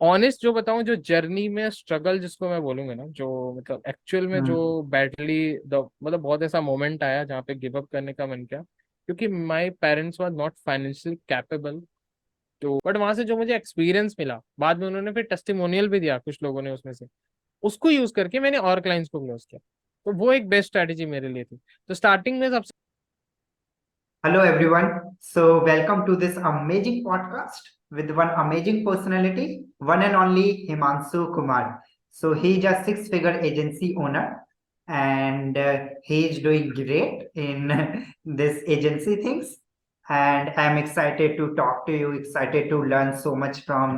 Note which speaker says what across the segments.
Speaker 1: Honest जो बताऊं, जो जर्नी में स्ट्रगल जिसको मैं बोलूंगा ना, जो मतलब एक्चुअल में जो
Speaker 2: हम्म।
Speaker 1: बैटली द मतलब बहुत ऐसा मोमेंट आया जहाँ पे गिव अप करने का मन किया, क्योंकि my parents were not financial capable. तो बट वहां से जो मुझे एक्सपीरियंस मिला, बाद में उन्होंने फिर टेस्टिमोनियल भी दिया कुछ लोगों ने उसमें से, उसको यूज करके मैंने और क्लाइंट्स को क्लोज किया। तो वो एक बेस्ट स्ट्रेटेजी मेरे लिए थी। तो स्टार्टिंग में सबसे
Speaker 2: Hello, everyone. So, welcome to this amazing podcast with one amazing personality, one and only Himanshu Kumar. So, he is a six-figure agency owner, and he is doing great in this agency things. And I'm excited to talk to you, excited to learn so much from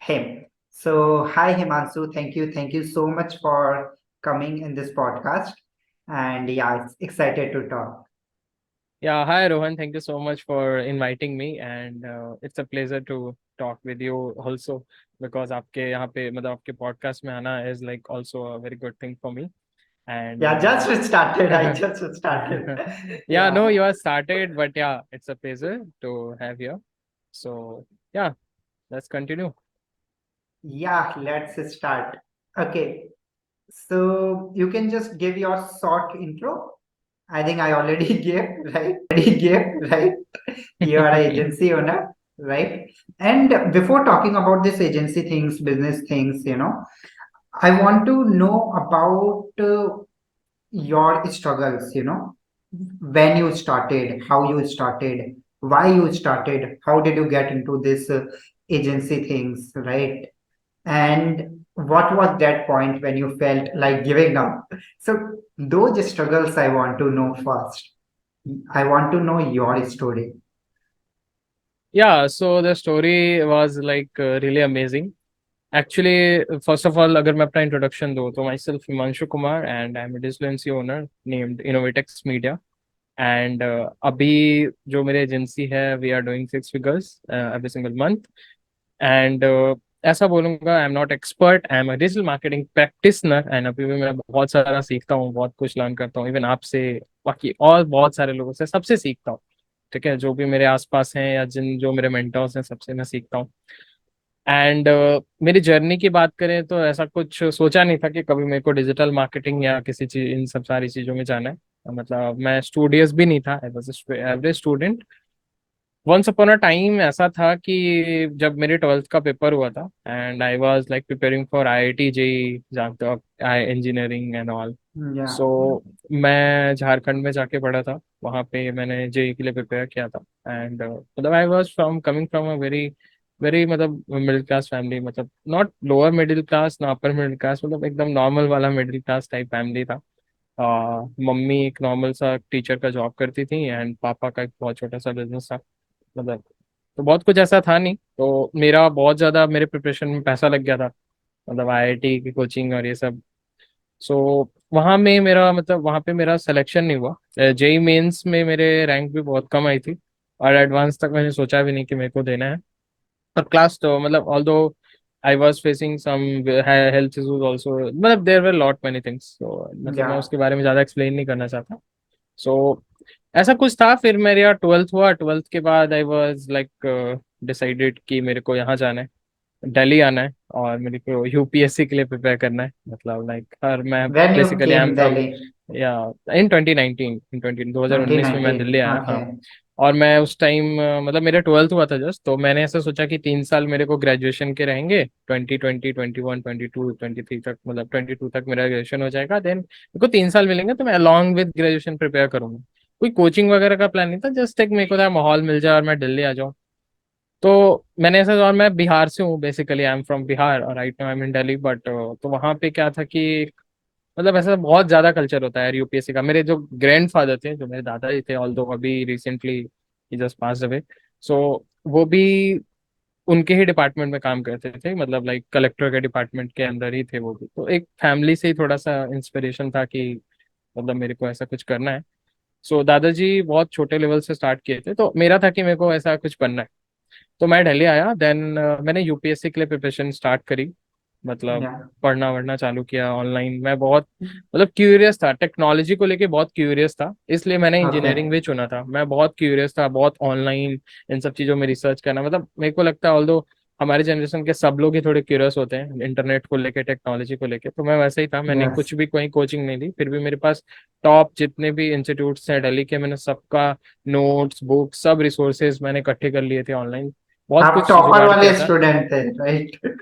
Speaker 2: him. So, hi Himanshu, thank you so much for coming in this podcast. And yeah, excited to talk.
Speaker 1: Yeah, hi Rohan, thank you so much for inviting me, and it's a pleasure to talk with you also, because आपके यहाँ पे मतलब आपके podcast में आना is like also a very good thing for me. And
Speaker 2: Yeah, just started. I just started.
Speaker 1: yeah, no,
Speaker 2: Yeah.
Speaker 1: you are started, but yeah, it's a pleasure to have you. So yeah, let's continue.
Speaker 2: Yeah, let's start. Okay. So you can just give your short intro. I think I already gave, right? You are an agency owner, right? And before talking about this agency things, business things, I want to know about your struggles, when you started, how you started, why you started, how did you get into this agency things, right? And what was that point when you felt like giving up? So, those struggles I want to know first. I want to know your story.
Speaker 1: Yeah, so the story was like really amazing. Actually, first of all, अगर मैं अपना introduction दूँ तो myself Himanshu Kumar, and I'm a digital agency owner named Innovatex Media. And अभी जो मेरी agency है, we are doing six figures every single month. And ऐसा बोलूंगा, I am not expert, I am a digital marketing practitioner, and अभी भी मैं बहुत सारा सीखता हूँ, बहुत कुछ लर्न करता हूँ, इवन आपसे, बाकी और बहुत सारे लोगों से, सबसे सीखता हूँ। ठीक है, जो भी मेरे आसपास हैं या जिन जो मेरे मेंटर्स हैं, सबसे मैं सीखता हूँ। एंड मेरी जर्नी की बात करें तो ऐसा कुछ सोचा नहीं था कि कभी मेरे को डिजिटल मार्केटिंग या किसी चीज, इन सब सारी चीजों में जाना है। मतलब मैं स्टूडियस भी नहीं था, I was average student. Once upon a time ऐसा था कि जब मेरे ट्वेल्थ का पेपर हुआ था, and I was like preparing for IIT JEE, जानते हो, I engineering and all.
Speaker 2: Yeah.
Speaker 1: So मैं झारखंड में जाके पढ़ा था, वहाँ पे मैंने जेई के लिए प्रिपेयर किया था। एंड मतलब I was from coming from a very very मतलब मिडिल क्लास फैमिली, मतलब नॉट लोअर मिडिल क्लास ना अपर मिडिल क्लास, मतलब एकदम नॉर्मल वाला मिडिल क्लास टाइप फैमिली था। मम्मी एक नॉर्मल सा टीचर का जॉब करती थी, एंड पापा का एक बहुत छोटा सा बिजनेस था। मतलब तो बहुत कुछ ऐसा था नहीं, तो मेरा बहुत ज्यादा मेरे प्रिपरेशन में पैसा लग गया था, मतलब IIT की कोचिंग और ये सब। सो वहाँ में मेरा मतलब वहाँ पे मेरा सिलेक्शन नहीं हुआ। जेई मेंस में मेरे रैंक भी बहुत कम आई थी, और एडवांस तक मैंने सोचा भी नहीं कि मेरे को देना है। और क्लास तो मतलब although I was facing some health issues also, मतलब there were lot many things, तो मतलब मैं
Speaker 2: Yeah.
Speaker 1: उसके बारे में ज़्यादा एक्सप्लेन नहीं करना चाहता। सो ऐसा कुछ था। फिर मेरा ट्वेल्थ हुआ, ट्वेल्थ के बाद आई वाज लाइक डिसाइडेड कि मेरे को यहाँ जाना है, दिल्ली आना है, और मेरे को यूपीएससी के लिए प्रिपेयर करना है। मतलब लाइक हर मैं
Speaker 2: When you
Speaker 1: basically I M
Speaker 2: came
Speaker 1: from,
Speaker 2: Delhi?
Speaker 1: या इन 2019, इन 2019 में मैं
Speaker 2: 2019.
Speaker 1: दिल्ली आया, हाँ।
Speaker 2: Okay.
Speaker 1: और मैं उस टाइम मतलब मेरा ट्वेल्थ हुआ था जस्ट, तो मैंने ऐसा सोचा कि 3 साल मेरे को ग्रेजुएशन के रहेंगे, 2020 21 22 23 तक, मतलब 22 तक मेरा ग्रेजुएशन हो जाएगा, देन मेरे को 3 साल मिलेंगे, तो मैं अलॉन्ग विद ग्रेजुएशन प्रिपेयर करूंगा। कोई कोचिंग वगैरह का प्लान नहीं था, जस्ट एक मेरे को था माहौल मिल जाए और मैं दिल्ली आ जाऊँ। तो मैंने ऐसा, और मैं बिहार से हूँ basically, I am from Bihar, और right now I am in Delhi, but तो वहाँ पे क्या था कि मतलब ऐसा बहुत ज्यादा कल्चर होता है यूपीएससी का। मेरे जो ग्रैंडफादर थे, जो मेरे दादाजी थे, ऑल्दो अभी रिसेंटली ही जस्ट पास अवे, सो वो भी उनके ही डिपार्टमेंट में काम करते थे, मतलब लाइक कलेक्टर के डिपार्टमेंट के अंदर ही थे वो भी। तो एक फैमिली से ही थोड़ा सा इंस्पिरेशन था कि मतलब मेरे को ऐसा कुछ करना है। सो दादाजी बहुत छोटे लेवल से स्टार्ट किए थे, तो मेरा था कि मेरे को ऐसा कुछ बनना है। तो मैं दिल्ली आया, देन मैंने यूपीएससी के लिए प्रिपरेशन स्टार्ट करी। मतलब
Speaker 2: Yeah.
Speaker 1: पढ़ना वढ़ना चालू किया ऑनलाइन। मैं बहुत मतलब क्यूरियस था, टेक्नोलॉजी को लेके बहुत क्यूरियस था, इसलिए मैंने इंजीनियरिंग
Speaker 2: Okay.
Speaker 1: भी चुना था। मैं बहुत क्यूरियस था, बहुत ऑनलाइन इन सब चीज़ों में रिसर्च करना, मतलब मेरे को लगता है ऑल्दो हमारे जनरेशन के सब लोग ही थोड़े क्यूरियस होते हैं इंटरनेट को लेके, टेक्नोलॉजी को लेके, तो मैं वैसे ही था। मैंने
Speaker 2: यस।
Speaker 1: कुछ भी कोई कोचिंग नहीं ली, फिर भी मेरे पास टॉप जितने भी इंस्टीट्यूट्स हैं दिल्ली के, मैंने सबका नोट्स बुक सब रिसोर्सेज मैंने इकट्ठे कर लिए थे ऑनलाइन। बहुत
Speaker 2: आप
Speaker 1: कुछ
Speaker 2: टॉपर
Speaker 1: जुगाड़ किया
Speaker 2: वाले
Speaker 1: था।
Speaker 2: स्टूडेंट थे, राइट?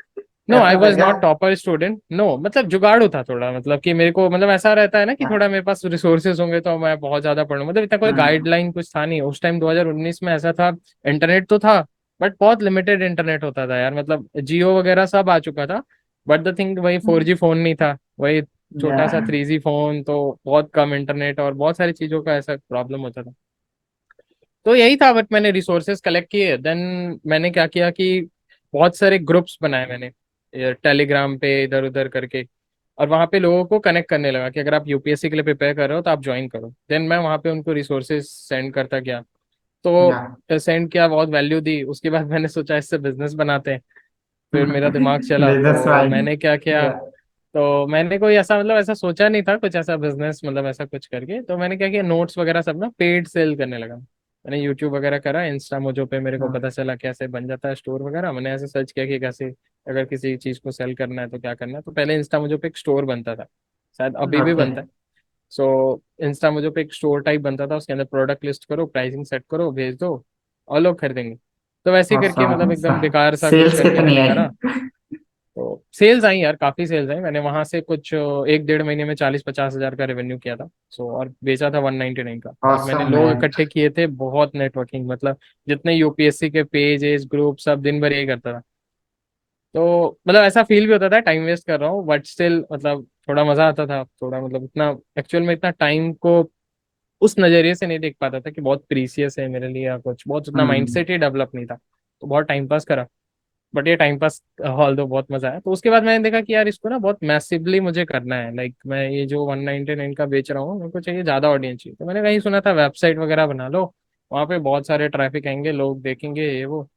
Speaker 1: नो, आई
Speaker 2: ऐसा था
Speaker 1: वॉज
Speaker 2: क्या?
Speaker 1: नॉट टॉपर स्टूडेंट, नो, मतलब जुगाड़ू था थोड़ा, मतलब कि मेरे को मतलब ऐसा रहता है ना कि
Speaker 2: हाँ।
Speaker 1: थोड़ा मेरे पास रिसोर्सेज होंगे तो मैं बहुत ज्यादा पढ़ूँ, मतलब इतना कोई
Speaker 2: हाँ।
Speaker 1: गाइडलाइन कुछ था नहीं उस टाइम। 2019 में ऐसा था, इंटरनेट तो था बट बहुत लिमिटेड इंटरनेट होता था यार, मतलब जियो वगैरह सब आ चुका था, बट द थिंग वही 4G फोन नहीं था, वही
Speaker 2: या।
Speaker 1: छोटा सा 3G फोन, तो बहुत कम इंटरनेट और बहुत सारी चीजों का ऐसा प्रॉब्लम होता था। तो यही था, बट मैंने रिसोर्सेज कलेक्ट किए, देन मैंने क्या किया कि बहुत सारे ग्रुप्स बनाए मैंने टेलीग्राम पे इधर उधर करके, और वहाँ पे लोगों को कनेक्ट करने लगा कि अगर आप यूपीएससी के लिए प्रिपेयर कर रहे हो तो आप ज्वाइन करो। देन मैं वहाँ पे उनको रिसोर्सेज सेंड करता गया,
Speaker 2: या।
Speaker 1: तो सेंड किया, बहुत वैल्यू दी। उसके बाद मैंने सोचा इससे बिजनेस बनाते हैं, फिर मेरा दिमाग चला,
Speaker 2: बिजनेस
Speaker 1: तो
Speaker 2: माइंड।
Speaker 1: मैंने क्या किया,
Speaker 2: या।
Speaker 1: तो मैंने कोई ऐसा मतलब ऐसा सोचा नहीं था कुछ ऐसा बिजनेस, मतलब ऐसा कुछ करके, तो मैंने क्या किया, नोट्स वगैरह सब ना पेड सेल करने लगा। मैंने यूट्यूब वगैरह करा, इंस्टा मोजो पे मेरे को पता चला कैसे बन जाता है स्टोर वगैरह, मैंने ऐसे सर्च किया कि कैसे अगर किसी चीज को सेल करना है तो क्या करना है। तो पहले इंस्टा मोजो पे एक स्टोर बनता था, शायद अभी भी
Speaker 2: ओके।
Speaker 1: बनता है। सो इंस्टा मोजो पे एक स्टोर टाइप बनता था, उसके अंदर प्रोडक्ट लिस्ट करो, प्राइसिंग सेट करो, भेज दो और लोग खरीदेंगे। तो वैसे ही करके मतलब
Speaker 2: ऑसम।
Speaker 1: एकदम बेकार सा कुछ
Speaker 2: सेल्स
Speaker 1: करके
Speaker 2: कितनी
Speaker 1: मैंने
Speaker 2: आई?
Speaker 1: करा। तो सेल्स आई यार, काफी सेल्स आई, मैंने वहां से कुछ 1 डेढ़ महीने में 40-50 हजार का रेवेन्यू किया था। सो और बेचा था 199 का, और मैंने
Speaker 2: ऑसम
Speaker 1: लोग
Speaker 2: मैन।
Speaker 1: इकट्ठे किए थे, बहुत नेटवर्किंग, मतलब जितने यूपीएससी के पेजेस ग्रुप सब दिन भर यही करता था। तो मतलब ऐसा फील भी होता था टाइम वेस्ट कर रहा हूँ, बट स्टिल मतलब थोड़ा मजा आता था, थोड़ा मतलब इतना एक्चुअल में इतना टाइम को उस नजरिए से नहीं देख पाता था कि बहुत प्रीसियस है मेरे लिए या कुछ, बहुत उतना
Speaker 2: हम्म।
Speaker 1: माइंडसेट ही डेवलप नहीं था। तो बहुत टाइम पास करा, बट ये टाइम पास हॉल दो बहुत मजा है। तो उसके बाद मैंने देखा कि यार इसको ना बहुत मैसिवली मुझे करना है, लाइक मैं ये जो 199 का बेच रहा हूँ मेरे को चाहिए ज्यादा ऑडियंस चाहिए। तो मैंने कहीं सुना था वेबसाइट वगैरह बना लो, वहाँ पे बहुत सारे ट्रैफिक आएंगे, लोग देखेंगे ये वो।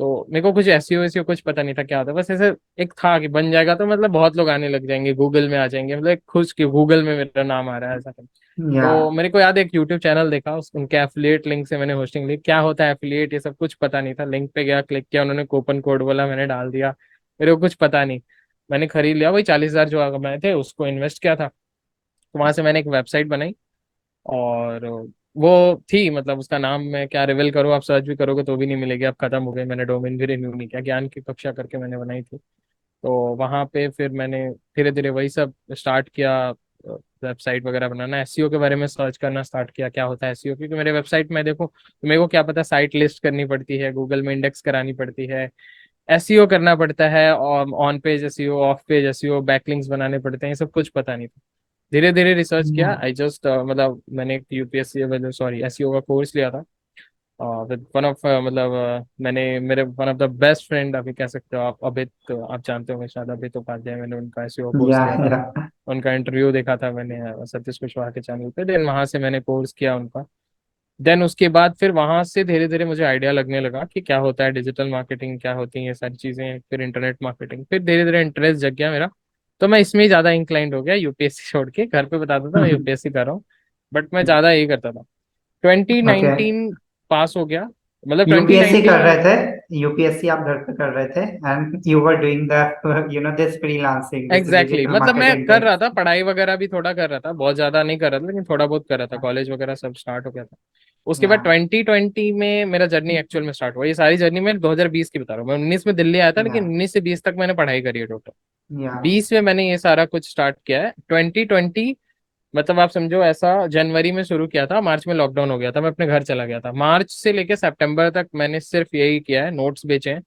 Speaker 1: तो मेरे को कुछ एसईओ वेसीओ कुछ पता नहीं था क्या होता है, बस ऐसे एक था कि बन जाएगा तो मतलब बहुत लोग आने लग जाएंगे, गूगल में आ जाएंगे, मतलब एक खुश कि गूगल में मेरा नाम आ रहा है ऐसा।
Speaker 2: या।
Speaker 1: तो मेरे को याद है एक यूट्यूब चैनल देखा, उनके एफिलिएट लिंक से मैंने होस्टिंग ली, क्या होता है एफिलिएट ये सब कुछ पता नहीं था, लिंक पे गया, क्लिक किया, उन्होंने कूपन कोड बोला, मैंने डाल दिया, मेरे को कुछ पता नहीं, मैंने खरीद लिया, वही 40 हजार जो कमाए थे उसको इन्वेस्ट किया था। तो वहां से मैंने एक वेबसाइट बनाई, और वो थी, मतलब उसका नाम मैं क्या रिवील करूँ, आप सर्च भी करोगे तो भी नहीं मिलेगी, अब खत्म हो गई, मैंने डोमेन भी रिन्यू नहीं किया, ज्ञान की कक्षा करके मैंने बनाई थी। तो वहां पे फिर मैंने धीरे धीरे वही सब स्टार्ट किया, वेबसाइट वगैरह बनाना, एसईओ के बारे में सर्च करना स्टार्ट किया, क्या होता है एसईओ, क्योंकि मेरे वेबसाइट में देखो तो मेरे को क्या पता, साइट लिस्ट करनी पड़ती है, गूगल में इंडेक्स करानी पड़ती है, एसईओ करना पड़ता है, और on page SEO, of page SEO, backlinks बनाने पड़ते हैं, ये सब कुछ पता नहीं था। धीरे धीरे रिसर्च किया, आई जस्ट मतलब मैंने एक यूपीएससी सॉरी एसईओ का कोर्स लिया था विद वन ऑफ मतलब मैंने मेरे one of the best friend अभी कह सकते हो आप, अभित, आप जानते होंगे शायद, अभित उपाध्याय, मैंने उनका एसईओ कोर्स लिया था,
Speaker 2: या।
Speaker 1: उनका इंटरव्यू देखा था मैंने सतीश कुशवाहा के चैनल पे, देन वहां से मैंने कोर्स किया उनका। देन उसके बाद फिर वहां से धीरे धीरे मुझे आइडिया लगने लगा कि क्या होता है डिजिटल मार्केटिंग, क्या होती है ये सारी चीजें, फिर इंटरनेट मार्केटिंग, फिर धीरे धीरे इंटरेस्ट जग गया मेरा। तो मैं इसमें ही ज्यादा इंक्लाइंड हो गया, यूपीएससी छोड़ के, घर पे बताता था मैं यूपीएससी कर रहा हूँ, बट मैं ज्यादा यही करता था।
Speaker 2: ओके।
Speaker 1: 2019 पास हो गया, मतलब
Speaker 2: यूपीएससी कर
Speaker 1: 2019।
Speaker 2: रहे थे? यूपीएससी आप घर पे कर रहे थे and you were doing the this freelancing, this
Speaker 1: exactly
Speaker 2: digital
Speaker 1: मतलब मैं
Speaker 2: मार्केटिंग
Speaker 1: कर रहा
Speaker 2: थिंग्स?
Speaker 1: था, पढ़ाई वगैरह भी थोड़ा कर रहा था, बहुत ज्यादा नहीं कर रहा था लेकिन थोड़ा बहुत कर रहा था, कॉलेज वगैरह सब स्टार्ट हो गया था। उसके
Speaker 2: या।
Speaker 1: बाद 2020 में मेरा जर्नी एक्चुअल में स्टार्ट हुआ, ये सारी जर्नी मैं 2020 की बता रहा हूँ, मैं 19 में दिल्ली आया था,
Speaker 2: या।
Speaker 1: लेकिन 19 से 20 तक मैंने पढ़ाई करी है टोटल।
Speaker 2: या।
Speaker 1: 20 में मैंने ये सारा कुछ स्टार्ट किया है। 2020 मतलब आप समझो ऐसा, जनवरी में शुरू किया था, मार्च में लॉकडाउन हो गया था, मैं अपने घर चला गया था, मार्च से लेके सितंबर तक मैंने सिर्फ यही किया है, नोट्स बेचे हैं।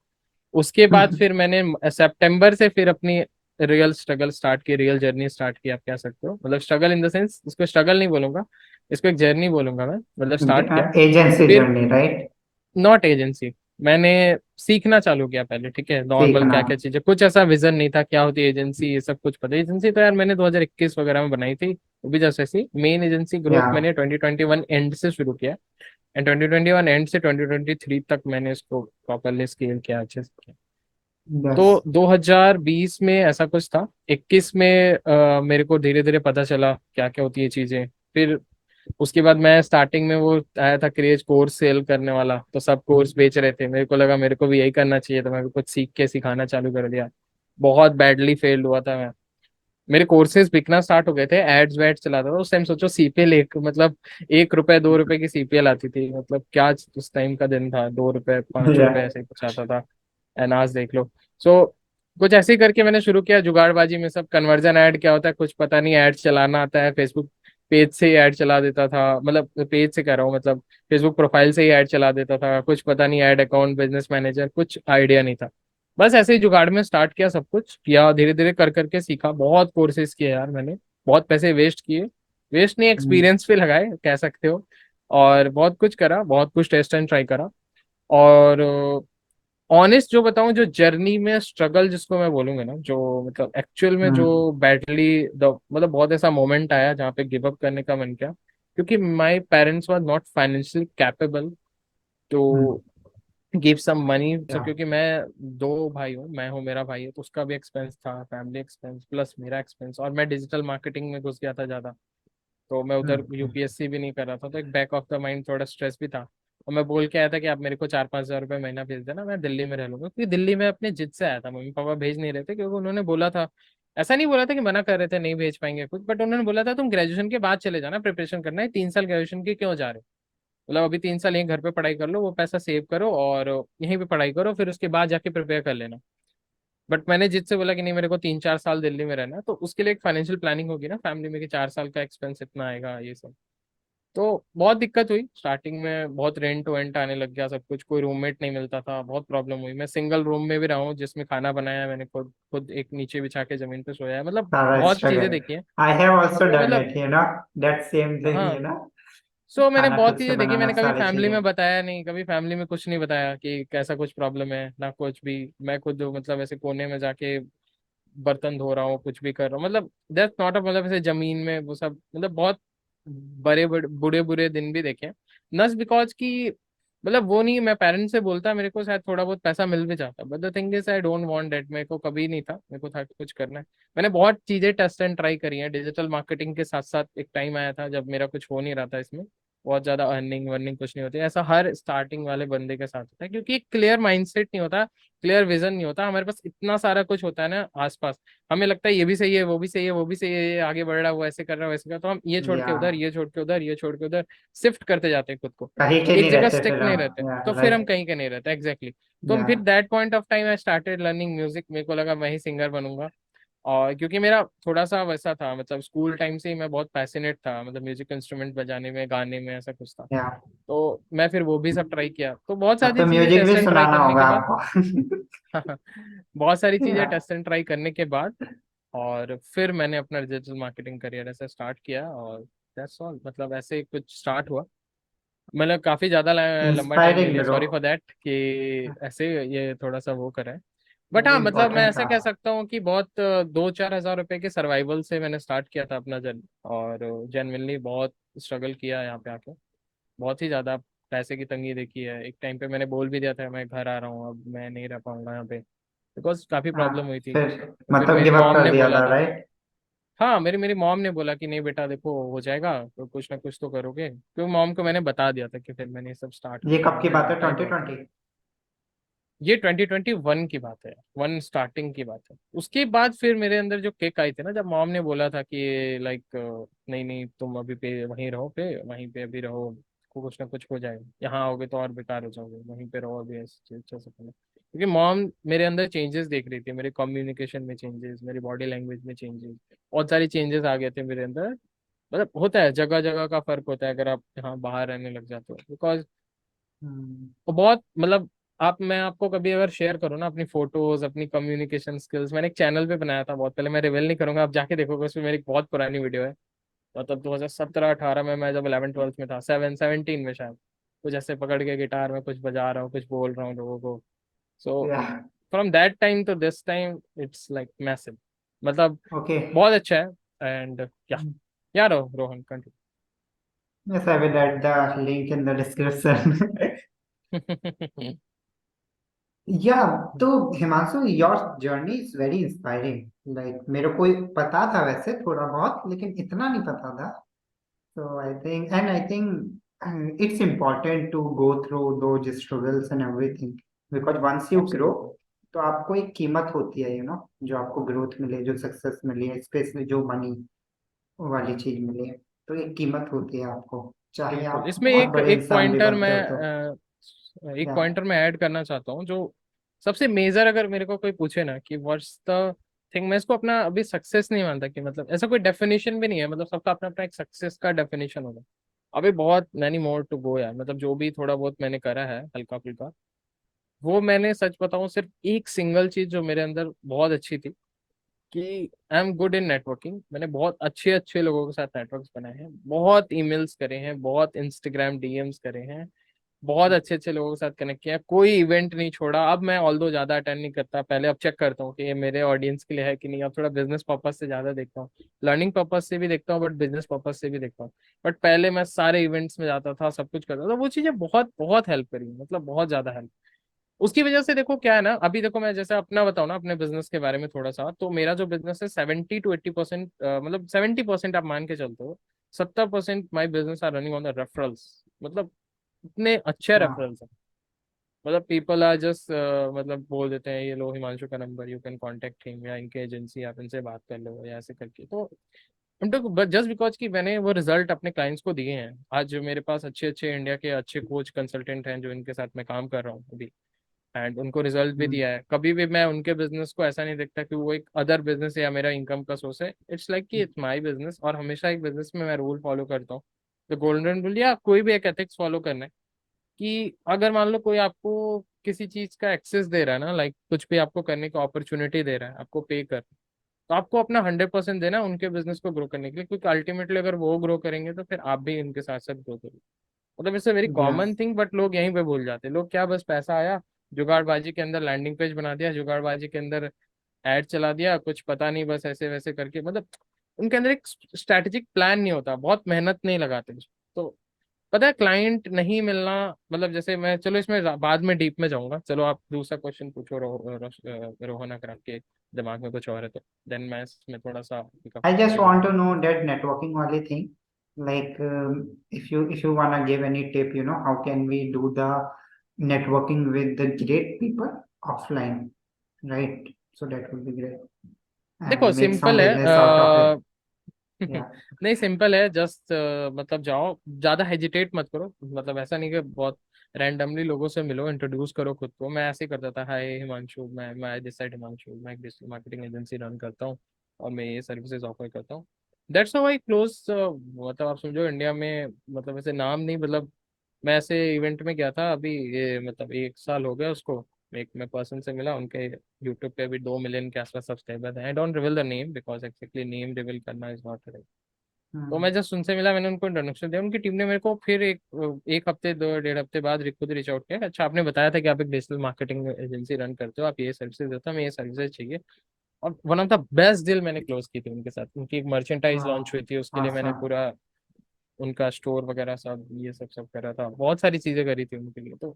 Speaker 1: उसके बाद फिर मैंने सितंबर से फिर अपनी रियल स्ट्रगल स्टार्ट की, रियल जर्नी स्टार्ट की, आप कह सकते हो, मतलब स्ट्रगल इन द सेंस, इसको स्ट्रगल नहीं बोलूंगा, इसको एक जर्नी बोलूंगा मैं, मतलब स्टार्ट किया।
Speaker 2: एजेंसी
Speaker 1: फिर
Speaker 2: जर्नी, राइट?
Speaker 1: नॉट एजेंसी, मैंने सीखना चालू किया पहले, ठीक है, नॉर्मल
Speaker 2: सीखना।
Speaker 1: क्या क्या चीजें, कुछ ऐसा विजन नहीं था क्या होती है एजेंसी, ये सब कुछ पता, एजेंसी तो यार मैंने 2021 वगैरह में बनाई थी, वो भी जैसे ऐसी मेन एजेंसी ग्रोथ
Speaker 2: या।
Speaker 1: मैंने 2021 एंड से शुरू किया, एंड 2021 एंड से 2023 तक मैंने इसको प्रॉपरली स्केल किया, अच्छे से किया।
Speaker 2: यस।
Speaker 1: तो 2020 में ऐसा कुछ था, 21 में मेरे को धीरे धीरे पता चला क्या क्या होती है चीजें। फिर उसके बाद मैं स्टार्टिंग में वो आया था क्रेज कोर्स सेल करने वाला, तो सब कोर्स बेच रहे थे, मेरे को लगा मेरे को भी यही करना चाहिए, तो मैं भी कुछ सीख के सिखाना चालू कर दिया। बहुत बैडली फेल्ड हुआ था मैं। मेरे कोर्सेज बिकना स्टार्ट हो गए थे, एड्स वैड्स चलाता था उस टाइम, सोचो सीपीएल एक मतलब 1 रुपए 2 रुपए की सीपीएल आती थी, मतलब क्या उस टाइम का दिन था, 2 रुपए 5 रुपए
Speaker 2: या
Speaker 1: ऐसे ही कुछ आता था। एंड आज देख लो। सो कुछ ऐसे ही करके मैंने शुरू किया जुगाड़बाजी में। सब कन्वर्जन ऐड क्या होता है कुछ पता नहीं, ऐड चलाना आता है, फेसबुक पेज से ही ऐड चला देता था, मतलब पेज से कह रहा हूँ, मतलब फेसबुक प्रोफाइल से ही ऐड चला देता था, कुछ पता नहीं, ऐड अकाउंट बिजनेस मैनेजर कुछ आइडिया नहीं था। बस ऐसे ही जुगाड़ में स्टार्ट किया, सब कुछ किया, धीरे धीरे कर करके सीखा, बहुत कोर्सेज किए यार मैंने, बहुत पैसे वेस्ट किए, वेस्ट नहीं एक्सपीरियंस पे लगाए कह सकते हो। और बहुत कुछ करा, बहुत कुछ टेस्ट एंड ट्राई करा। और ऑनेस्ट जो बताऊं, जो जर्नी में स्ट्रगल जिसको मैं बोलूंगा ना, जो मतलब एक्चुअल में जो बैटली द मतलब बहुत ऐसा मोमेंट आया जहाँ पे गिव अप करने का मन किया, क्योंकि my parents were not financially capable to give some money. So क्योंकि मैं दो भाई हूँ, मैं हूँ मेरा भाई है, तो उसका भी एक्सपेंस था, फैमिली एक्सपेंस प्लस मेरा एक्सपेंस, और मैं डिजिटल मार्केटिंग में घुस गया था ज्यादा, तो मैं उधर यूपीएससी भी नहीं कर रहा था, तो एक बैक ऑफ द माइंड थोड़ा स्ट्रेस भी था। और मैं बोल के आया था कि आप मेरे को 4-5 हज़ार रुपये महीना भेज देना, मैं दिल्ली में रह लूंगा, क्योंकि दिल्ली में अपने जिद से आया था, मम्मी पापा भेज नहीं रहे थे, क्योंकि उन्होंने बोला था, ऐसा नहीं बोला था कि मना कर रहे थे नहीं भेज पाएंगे कुछ, बट उन्होंने बोला था तुम ग्रेजुएशन के बाद चले जाना, प्रिपरेशन करना है, 3 साल ग्रेजुएशन के क्यों जा रहे हो, मतलब अभी 3 साल यहीं घर पे पढ़ाई कर लो, वो पैसा सेव करो और यहीं पे पढ़ाई करो, फिर उसके बाद जाके प्रिपेयर कर लेना। बट मैंने जिससे बोला कि नहीं मेरे को 3-4 साल दिल्ली में रहना है, तो उसके लिए एक फाइनेंशियल प्लानिंग होगी ना फैमिली में कि 4 साल का एक्सपेंस इतना आएगा ये सब। तो बहुत दिक्कत हुई स्टार्टिंग में, बहुत रेंट वेंट आने लग गया सब कुछ, कोई रूममेट नहीं मिलता था, बहुत प्रॉब्लम हुई। मैं सिंगल रूम में भी रहा हूँ जिसमें खाना बनाया है मैंने खुद, खुद एक नीचे बिछा के जमीन पे सोया है, मतलब
Speaker 2: सारा
Speaker 1: बहुत चीजें
Speaker 2: स्ट्रगल।
Speaker 1: देखी हैं।
Speaker 2: I have also
Speaker 1: तो
Speaker 2: done
Speaker 1: मतलब
Speaker 2: it, that same thing,
Speaker 1: हाँ, सो मैंने
Speaker 2: खाना
Speaker 1: बहुत
Speaker 2: खुद से
Speaker 1: चीजें देखी,
Speaker 2: बनाना
Speaker 1: मैंने कभी
Speaker 2: सारी
Speaker 1: फैमिली
Speaker 2: चीजें।
Speaker 1: में बताया नहीं, कभी फैमिली में कुछ नहीं बताया कि कैसा कुछ प्रॉब्लम है ना कुछ भी। मैं खुद मतलब ऐसे कोने में जाके बर्तन धो रहा हूँ, कुछ भी कर रहा हूँ, मतलब दैट्स नॉट अ, मतलब ऐसे जमीन में वो सब, मतलब बहुत बड़े बड़े बुरे बुरे दिन भी देखे हैं। नस बिकॉज की मतलब वो नहीं, मैं पेरेंट्स से बोलता मेरे को शायद थोड़ा बहुत पैसा मिल भी जाता, but the thing is I don't want that, मेरे को कभी नहीं था, मेरे को था कि कुछ करना है। मैंने बहुत चीजें टेस्ट एंड ट्राई करी हैं डिजिटल मार्केटिंग के साथ साथ, एक टाइम आया था जब मेरा कुछ हो नहीं रहा था इसमें, बहुत ज्यादा अर्निंग वर्निंग कुछ नहीं होती, ऐसा हर स्टार्टिंग वाले बंदे के साथ होता है, क्योंकि एक क्लियर माइंडसेट नहीं होता, क्लियर विजन नहीं होता, हमारे पास इतना सारा कुछ होता है ना आसपास, हमें लगता है ये भी सही है वो भी सही है वो भी सही है, ये आगे बढ़ रहा है वो ऐसे कर रहा है वैसे कर रहा है, तो हम ये छोड़
Speaker 2: या
Speaker 1: के उधर, ये छोड़ के उधर, ये छोड़ के उधर शिफ्ट करते जाते हैं खुद को,
Speaker 2: कहीं के
Speaker 1: एक
Speaker 2: नहीं
Speaker 1: जगह
Speaker 2: रहते
Speaker 1: स्टिक
Speaker 2: फिर
Speaker 1: नहीं
Speaker 2: हम,
Speaker 1: रहते,
Speaker 2: या
Speaker 1: तो फिर हम
Speaker 2: राइट।
Speaker 1: कहीं के नहीं रहते एग्जैक्टली। तो
Speaker 2: या
Speaker 1: फिर that point of time I started learning music, मेरे को लगा मैं ही सिंगर बनूंगा। और क्योंकि मेरा थोड़ा सा वैसा था, मतलब स्कूल टाइम से ही मैं बहुत पैशनेट था, मतलब म्यूजिक इंस्ट्रूमेंट बजाने में गाने में ऐसा कुछ था,
Speaker 2: या
Speaker 1: तो मैं फिर वो भी सब ट्राई किया, तो बहुत
Speaker 2: अब
Speaker 1: सारी
Speaker 2: तो
Speaker 1: चीजें
Speaker 2: म्यूजिक भी
Speaker 1: टेस्ट एंड ट्राई
Speaker 2: सुनाना
Speaker 1: करने
Speaker 2: होगा
Speaker 1: के बाद
Speaker 2: आपको।
Speaker 1: बहुत सारी चीजें
Speaker 2: या
Speaker 1: टेस्ट एंड ट्राई करने के बाद, और फिर मैंने अपना डिजिटल मार्केटिंग करियर ऐसे स्टार्ट किया, और दैट्स ऑल, मतलब ऐसे कुछ स्टार्ट हुआ। मतलब काफी ज्यादा लंबा टाइम ले
Speaker 2: इंस्पायरिंग
Speaker 1: लिया,
Speaker 2: ब्रो।
Speaker 1: सॉरी फॉर दैट कि ऐसे ये थोड़ा सा वो करा है। बट
Speaker 2: ये
Speaker 1: हाँ, मतलब मैं
Speaker 2: इम्पोर्टेंट
Speaker 1: ऐसा
Speaker 2: था।
Speaker 1: कह सकता हूँ कि बहुत 2-4 हज़ार रुपए के सर्वाइवल से मैंने स्टार्ट किया था अपना जर्नी, और जेनविनली बहुत स्ट्रगल किया यहाँ पे आके, बहुत ही ज्यादा पैसे की तंगी देखी है। एक टाइम पे मैंने बोल भी दिया था मैं घर आ रहा हूँ, अब मैं नहीं रह पाऊंगा यहाँ पे, बिकॉज काफी
Speaker 2: हाँ,
Speaker 1: प्रॉब्लम हुई थी।
Speaker 2: फिर
Speaker 1: तो फिर
Speaker 2: मतलब
Speaker 1: मेरी
Speaker 2: गिव अप
Speaker 1: मॉम
Speaker 2: कर
Speaker 1: ने
Speaker 2: दिया
Speaker 1: बोला
Speaker 2: था,
Speaker 1: था,
Speaker 2: राइट?
Speaker 1: हाँ मेरी मॉम ने बोला कि नहीं बेटा देखो हो जाएगा, तो कुछ ना कुछ तो करोगे, क्योंकि मॉम को मैंने बता दिया था कि फिर मैंने ये सब स्टार्ट
Speaker 2: ये
Speaker 1: किया,
Speaker 2: कब की
Speaker 1: उन्होंने
Speaker 2: बात है,
Speaker 1: डांटा ही
Speaker 2: ट्वेंटी
Speaker 1: बहुत था।
Speaker 2: ट्वेंटी
Speaker 1: ये 2021 की बात है, वन स्टार्टिंग की बात है। उसके बाद फिर मेरे अंदर जो किक आई थी ना, जब मॉम ने बोला था कि लाइक नहीं नहीं तुम अभी पे वहीं रहो, पे वहीं पे अभी रहो, कुछ ना कुछ हो जाएगा, यहाँ आओगे तो और बेकार हो जाओगे, वहीं पे रहो अभी ऐसे अच्छा से पहले। क्योंकि मॉम मेरे अंदर चेंजेस देख रही थी, मेरे कम्युनिकेशन में चेंजेस, मेरी बॉडी लैंग्वेज में चेंजेस, बहुत सारी चेंजेस आ गए थे मेरे अंदर। मतलब होता है, जगह जगह का फर्क होता है अगर आप यहाँ बाहर रहने लग जाते हो, बिकॉज
Speaker 2: हम्म।
Speaker 1: वो बहुत मतलब, आप मैं आपको कभी अगर शेयर करूँ ना अपनी फोटोज अपनी कम्युनिकेशन स्किल्स, मैंने एक चैनल पे बनाया था बहुत पहले, मैं रिवील नहीं करूंगा, आप जाके देखोगे, उसमें मेरी एक बहुत पुरानी वीडियो है, मतलब 2017-18 में, मैं जब 11 12 में था, 17 में शायद, कुछ ऐसे पकड़ के गिटार में कुछ बजा रहा हूँ, कुछ बोल रहा हूँ लोगों को। So
Speaker 2: yeah
Speaker 1: from that time to this time it's like massive, मतलब
Speaker 2: ओके।
Speaker 1: बहुत अच्छा है। एंड या यार Rohan
Speaker 2: Yes, I will add the link in the description.
Speaker 1: Continue.
Speaker 2: Yeah, तो Himanshu, your journey is very inspiring. Like मेरे को पता था वैसे थोड़ा बहुत, लेकिन इतना नहीं पता था। So I think it's important to go through those struggles and everything because once you grow,
Speaker 1: Absolutely.
Speaker 2: तो आपको एक कीमत होती है, जो आपको ग्रोथ मिले, जो सक्सेस मिले, स्पेशली जो मनी वाली चीज मिले, तो एक कीमत होती है आपको, चाहे
Speaker 1: बिल्कुल,
Speaker 2: आप
Speaker 1: इसमें
Speaker 2: बहुत
Speaker 1: एक
Speaker 2: बड़े
Speaker 1: एक
Speaker 2: इंसान भी
Speaker 1: पॉइंटर
Speaker 2: बनते
Speaker 1: मैं
Speaker 2: हो तो।
Speaker 1: एक
Speaker 2: या
Speaker 1: पॉइंटर मैं ऐड करना चाहता हूँ, जो सबसे मेजर अगर मेरे को कोई पूछे ना कि व्हाट्स द थिंग, मैं इसको अपना अभी सक्सेस नहीं मानता कि मतलब ऐसा कोई डेफिनेशन भी नहीं है, मतलब सबका अपना अपना एक सक्सेस का डेफिनेशन होगा। अभी बहुत मैनी मोर टू गो यार, मतलब जो भी थोड़ा बहुत मैंने करा है हल्का फुल्का, वो मैंने सच बताऊं सिर्फ एक सिंगल चीज जो मेरे अंदर बहुत अच्छी थी कि I am good in networking. मैंने बहुत अच्छे अच्छे लोगों के साथ नेटवर्क्स बनाए हैं, बहुत ईमेल्स करे हैं, बहुत इंस्टाग्राम डीएम्स करे हैं, बहुत अच्छे अच्छे लोगों के साथ कनेक्ट किया है, कोई इवेंट नहीं छोड़ा। अब मैं ऑल्दो ज्यादा अटेंड नहीं करता, पहले अब चेक करता हूँ कि ये मेरे ऑडियंस के लिए है कि नहीं, अब थोड़ा बिजनेस पर्पज से ज्यादा देखता हूँ, लर्निंग पर्पज से भी देखता हूँ बट बिजनेस पर्पज से भी देखता हूँ। बट पहले मैं सारे इवेंट्स में जाता था, सब कुछ करता था, वो चीजें बहुत बहुत हेल्प करी, मतलब बहुत ज्यादा हेल्प। उसकी वजह से देखो क्या है ना, अभी देखो मैं जैसे अपना बताऊं ना अपने बिजनेस के बारे में थोड़ा सा, तो मेरा जो बिजनेस है 70 to 80%, मतलब 70% आप मान के चलते हो, 70% my business are running on the referrals. मतलब इतने अच्छे
Speaker 2: हाँ,
Speaker 1: रेफरल्स हैं, मतलब पीपल आर जस्ट मतलब बोल देते हैं ये लो हिमांशु का number, you can contact him, या इनके एजेंसी आप इनसे बात कर लो, या ऐसे करके। तो उनको जस्ट बिकॉज कि मैंने वो रिजल्ट अपने क्लाइंट्स को दिए हैं, आज जो मेरे पास अच्छे अच्छे इंडिया के अच्छे कोच कंसल्टेंट हैं जो इनके साथ मैं काम कर रहा हूँ अभी, एंड उनको रिजल्ट भी
Speaker 2: हम्म,
Speaker 1: दिया है। कभी भी मैं उनके बिजनेस को ऐसा नहीं देखता कि वो एक अदर बिजनेस है या मेरा इनकम का सोर्स है, इट्स लाइक कि इट्स माय बिजनेस। और हमेशा एक बिजनेस में मैं रूल फॉलो करता हूँ, तो गोल्डन रूल या कोई भी एक एथिक्स फॉलो करना है कि अगर मान लो कोई आपको किसी चीज का एक्सेस दे रहा है ना, लाइक कुछ भी आपको करने की अपॉर्चुनिटी दे रहा है आपको पे कर, तो आपको अपना 100% देना उनके बिजनेस को ग्रो करने के लिए, क्योंकि अल्टीमेटली अगर वो ग्रो करेंगे तो फिर आप भी उनके साथ साथ ग्रो करोगे। मतलब it's a very
Speaker 2: yes,
Speaker 1: common thing, but लोग यहीं पे भूल जाते हैं। लोग क्या, बस पैसा आया, जुगाड़बाजी के अंदर लैंडिंग पेज बना दिया, जुगाड़बाजी के अंदर ऐड चला दिया, कुछ पता नहीं, बस ऐसे वैसे करके, मतलब उनके अंदर एक स्ट्रैटेजिक प्लान नहीं होता, बहुत मेहनत नहीं लगाते। तो पता है क्लाइंट नहीं मिलना, मतलब जैसे मैं, चलो इसमें बाद में डीप में जाऊंगा, चलो आप दूसरा क्वेश्चन पूछो रोहन, अगर आपके दिमाग में कुछ और है तो देन मैं इसमें थोड़ा सा पिकअप
Speaker 2: I just
Speaker 1: ऐड कर
Speaker 2: want to
Speaker 1: लूंगा।
Speaker 2: know that networking वाली thing. Like, if you wanna give any tip, how can we do the networking with the great people offline, right? So that would be great,
Speaker 1: देखो
Speaker 2: and make some
Speaker 1: simple है,
Speaker 2: business out of it. Yeah.
Speaker 1: नहीं simple है, just मतलब जाओ, ज्यादा hesitate मत करो, मतलब ऐसा नहीं कि बहुत रैंडमली लोगों से मिलो, इंट्रोड्यूस करो खुद को। मैं ऐसे ही करता था, हाय हिमांशु, मैं दिस साइड हिमांशु, मैं एक डिजिटल मार्केटिंग एजेंसी रन करता हूँ और मैं ये सर्विसेज ऑफर करता हूँ। That's how I close. मतलब आप समझो इंडिया में, मतलब ऐसे नाम नहीं, मतलब मैं ऐसे इवेंट में गया था अभी, ये मतलब 1 साल हो गया उसको, एक मैं पर्सन से मिला, उनके यूट्यूब पे अभी 2 मिलियन के आसपास सब्सक्राइबर हैं। I don't reveal the name because actually name reveal करना इज नॉट। तो
Speaker 2: Hmm.
Speaker 1: मैं जस्ट उनसे मिला, मैंने उनको इंट्रोडक्शन दिया, उनकी टीम ने मेरे को फिर एक हफ्ते 2 1.5 हफ्ते बाद खुद रीच आउट किया, अच्छा आपने बताया था कि आप एक डिजिटल मार्केटिंग एजेंसी रन करते हो, आप ये सर्विसेज देते हो, हमें ये सर्विसेज चाहिए। और one of the best deal मैंने क्लोज की थी उनके साथ। उनकी एक मर्चेंटाइज लॉन्च
Speaker 2: Wow.
Speaker 1: हुई थी, उसके लिए मैंने
Speaker 2: Awesome.
Speaker 1: पूरा उनका स्टोर वगैरह सब ये सब करा था, बहुत सारी चीजें करी थी उनके लिए। तो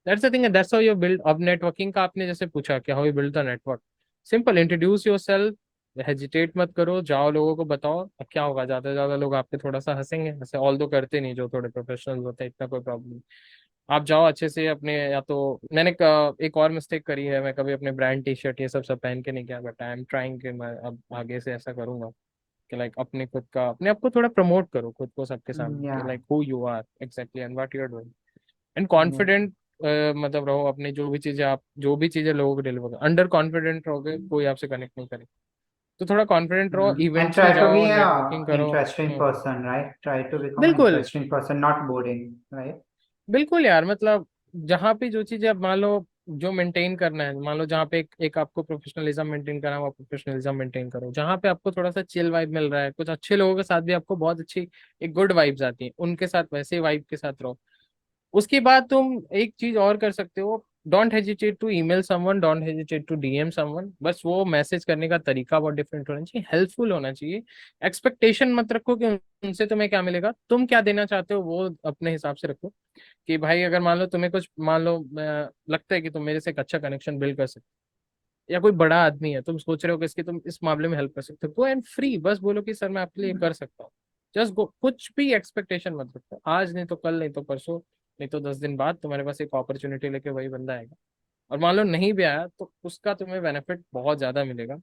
Speaker 1: that's the thing, that's how you build. अब नेटवर्किंग का आपने जैसे पूछा कि how you build the network, simple, introduce yourself, hesitate मत करो, जाओ लोगों को बताओ। अब क्या होगा, ज्यादा से ज्यादा लोग आप पे थोड़ा सा हंसेंगे, वैसे ऑल दो करते नहीं, जो थोड़े प्रोफेशनल होते हैं, इतना कोई प्रॉब्लम नहीं। आप जाओ अच्छे से अपने, या तो मैंने एक और मिस्टेक करी है, मैं कभी अपने ब्रांड टी शर्ट ये सब पहन के नहीं गया, बट आई एम ट्राइंग कि मैं अब आगे से ऐसा करूंगा कि लाइक अपने खुद का, अपने आप को थोड़ा प्रमोट करो खुद को सबके सामने, कि
Speaker 2: Yeah.
Speaker 1: Like who you are exactly and what you are doing, and
Speaker 2: Yeah.
Speaker 1: Confident. मतलब रहो अपनी, जो भी चीजें आप, जो भी चीजें लोगों को डिलीवर, अंडर कॉन्फिडेंट रहोगे कोई आपसे कनेक्ट नहीं करेगा। तो थोड़ा कॉन्फिडेंट रहो,
Speaker 2: And
Speaker 1: इवेंट्स में
Speaker 2: try to
Speaker 1: जाओ,
Speaker 2: be a
Speaker 1: नेटवर्किंग करो।
Speaker 2: interesting person, right? Try to become an
Speaker 1: बिल्कुल,
Speaker 2: interesting person, not boring, right?
Speaker 1: बिल्कुल यार, मतलब जहाँ पे जो चीजें, अब मान लो जो मेंटेन करना है, मान लो जहाँ पे एक आपको प्रोफेशनलिज्म मेंटेन करना है, वो प्रोफेशनलिज्म मेंटेन करो। जहाँ पे आपको थोड़ा सा चिल वाइब मिल रहा है, कुछ अच्छे लोगों के साथ भी आपको बहुत अच्छी एक गुड वाइब्स आती है, उनके साथ वैसे वाइब के साथ रहो। उसके बाद तुम एक चीज और कर सकते हो, don't hesitate to email someone, don't hesitate to DM someone. बस वो मैसेज करने का तरीका बहुत डिफरेंट होना चाहिए, हेल्पफुल होना चाहिए। एक्सपेक्टेशन मत रखो कि उनसे तुम्हें क्या मिलेगा, तुम क्या देना चाहते हो वो अपने हिसाब से रखो। कि भाई अगर मान लो तुम्हें कुछ, मान लो लगता है कि तुम मेरे से एक अच्छा कनेक्शन बिल्ड कर सकते हो, या कोई बड़ा आदमी है, तुम सोच रहे हो कि इसकी तुम इस मामले में हेल्प कर सकते हो, गो एंड फ्री, बस बोलो कि सर मैं आपके लिए कर सकता हूँ। जस्ट गो, कुछ भी एक्सपेक्टेशन मत रखो, आज नहीं तो कल, नहीं तो परसों, नहीं तो 10 दिन बाद तुम्हारे पास एक अपॉर्चुनिटी लेके वही बंदा आएगा। और मान लो नहीं भी आया तो उसका तुम्हें बेनिफिट बहुत ज्यादा मिलेगा।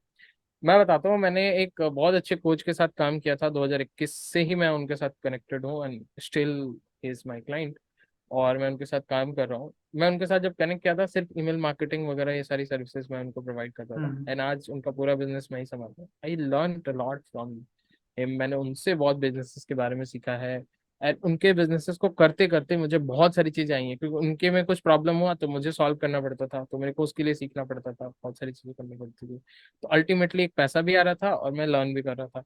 Speaker 1: मैं बताता हूँ, मैंने एक बहुत अच्छे कोच के साथ काम किया था 2021 से ही मैं उनके साथ कनेक्टेड हूँ, and still is my client. और मैं उनके साथ काम कर रहा हूँ। मैं उनके साथ जब कनेक्ट किया था, सिर्फ ईमेल मार्केटिंग वगैरह ये सारी सर्विसेज मैं उनको प्रोवाइड करता था,
Speaker 2: हम्म।
Speaker 1: एंड आज उनका पूरा बिजनेस मैं ही संभालता हूँ। I learn a lot from him. मैंने उनसे बहुत बिजनेसेस के बारे में सीखा है। एंड उनके बिजनेसेस को करते करते मुझे बहुत सारी चीजें आई हैं, क्योंकि उनके में कुछ प्रॉब्लम हुआ तो मुझे सॉल्व करना पड़ता था, तो मेरे को उसके लिए सीखना पड़ता था, बहुत सारी चीजें करनी पड़ती थी। तो अल्टीमेटली एक पैसा भी आ रहा था और मैं लर्न भी कर रहा था।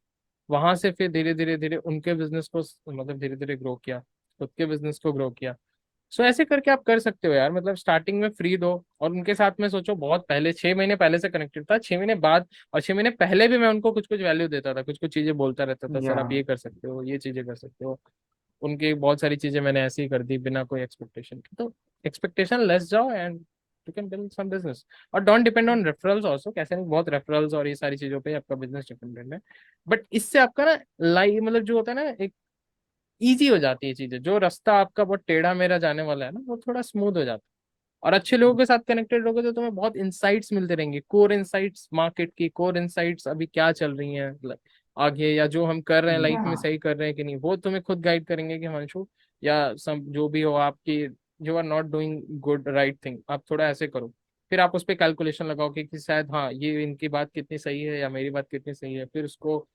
Speaker 1: वहां से फिर धीरे धीरे धीरे उनके बिजनेस को मतलब धीरे धीरे ग्रो किया, खुद के बिजनेस को ग्रो किया। सो ऐसे करके आप कर सकते हो यार, मतलब स्टार्टिंग में फ्री दो। और उनके साथ में सोचो, बहुत पहले 6 महीने पहले से कनेक्टेड था, 6 महीने बाद और 6 महीने पहले भी मैं उनको कुछ कुछ वैल्यू देता था, कुछ कुछ चीजें बोलता रहता था,
Speaker 2: या
Speaker 1: सर आप ये कर सकते हो, ये चीजें कर सकते हो। उनकी बहुत सारी चीजें मैंने ऐसे ही कर दी बिना कोई एक्सपेक्टेशन के। तो एक्सपेक्टेशन लेस जाओ and you can build some business. और don't depend on referrals also, कैसे नहीं, बहुत रेफरल्स और ये सारी चीजों पे आपका बिजनेस डिपेंडेंट है। बट इससे आपका ना लाइफ मतलब जो होता है ना, एक ईजी हो जाती है चीजें, जो रास्ता आपका बहुत टेढ़ा मेढ़ा जाने वाला है ना, वो थोड़ा स्मूथ हो जाता है। और अच्छे लोगों के साथ कनेक्टेड रहोगे तो तुम्हें बहुत इंसाइट्स मिलते रहेंगे, कोर इंसाइट्स, मार्केट की कोर इंसाइट्स, अभी क्या चल रही हैं आगे, या जो हम कर रहे हैं लाइफ
Speaker 2: या
Speaker 1: में सही कर रहे हैं कि नहीं, वो तुम्हें खुद गाइड करेंगे कि हिमांशु, या सम जो भी हो आपकी, you are not doing good right thing, आप थोड़ा ऐसे करो। फिर आप उस पर कैलकुलेशन लगाओ कि शायद हाँ ये इनकी बात कितनी सही है या मेरी बात कितनी सही है, फिर उसको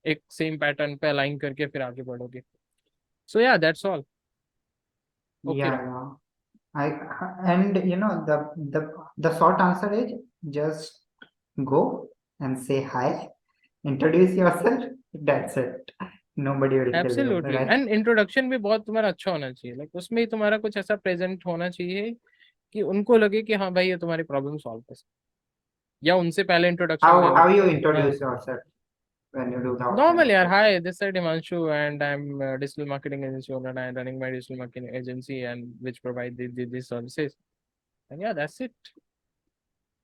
Speaker 1: एक सेम पैटर्न पे अलाइन करके फिर आगे बढ़ोगे। सो या that's all. Okay Rahul.
Speaker 2: yeah. I and the short answer is just go and say hi, introduce yourself. That's it. Nobody will kill you,
Speaker 1: absolutely,
Speaker 2: right?
Speaker 1: And introduction भी बहुत तुम्हारा अच्छा होना चाहिए, लाइक उसमें ही तुम्हारा कुछ ऐसा प्रेजेंट होना चाहिए कि उनको लगे कि हाँ भाई ये तुम्हारी प्रॉब्लम सॉल्व कर सकते। या उनसे पहले इंट्रोडक्शन ले
Speaker 2: How
Speaker 1: लो।
Speaker 2: you
Speaker 1: मैं
Speaker 2: introduce yourself when you do the
Speaker 1: normal
Speaker 2: offline
Speaker 1: यार,
Speaker 2: stuff?
Speaker 1: Hi this side Himanshu and I am digital marketing agency owner, I am running my digital marketing agency and which provide this services, and या that's it.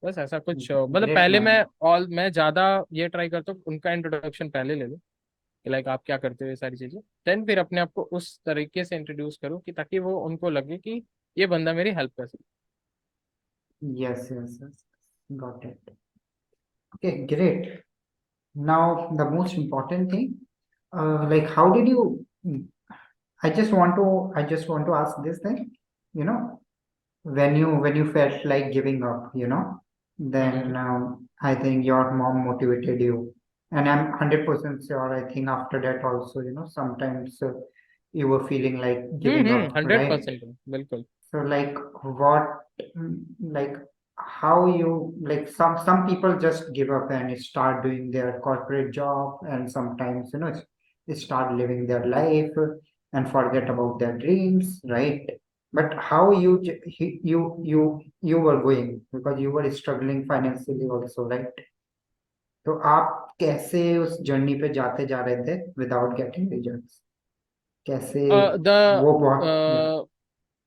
Speaker 1: बस ऐसा कुछ मतलब
Speaker 2: Great
Speaker 1: पहले
Speaker 2: man.
Speaker 1: मैं ज्यादा ये ट्राई करता हूँ उनका इंट्रोडक्शन पहले ले लो, कि लाइक आप क्या करते हो ये सारी चीजें, देन फिर अपने आप को उस तरीके से इंट्रोड्यूस करो कि ताकि वो उनको लगे कि ये बंदा मेरी हेल्प कर सकता
Speaker 2: Yes, yes, yes. Got it. Okay, great. Now the most important thing, like how did you? I just want to ask this thing. You know, when you felt like giving up,
Speaker 1: है।
Speaker 2: then I think your mom motivated you, and I'm 100% sure. I think after that also, sometimes you were feeling like giving up,
Speaker 1: hundred
Speaker 2: right?
Speaker 1: Percent बिल्कुल।
Speaker 2: So like what, like how you, like some people just give up and start doing their corporate job, and sometimes they start living their life and forget about their dreams, right? But how you were going because you were struggling financially also, right? तो आप कैसे उस journey पे जाते जा रहे थे without getting results, कैसे?
Speaker 1: द
Speaker 2: वो बहुत, या।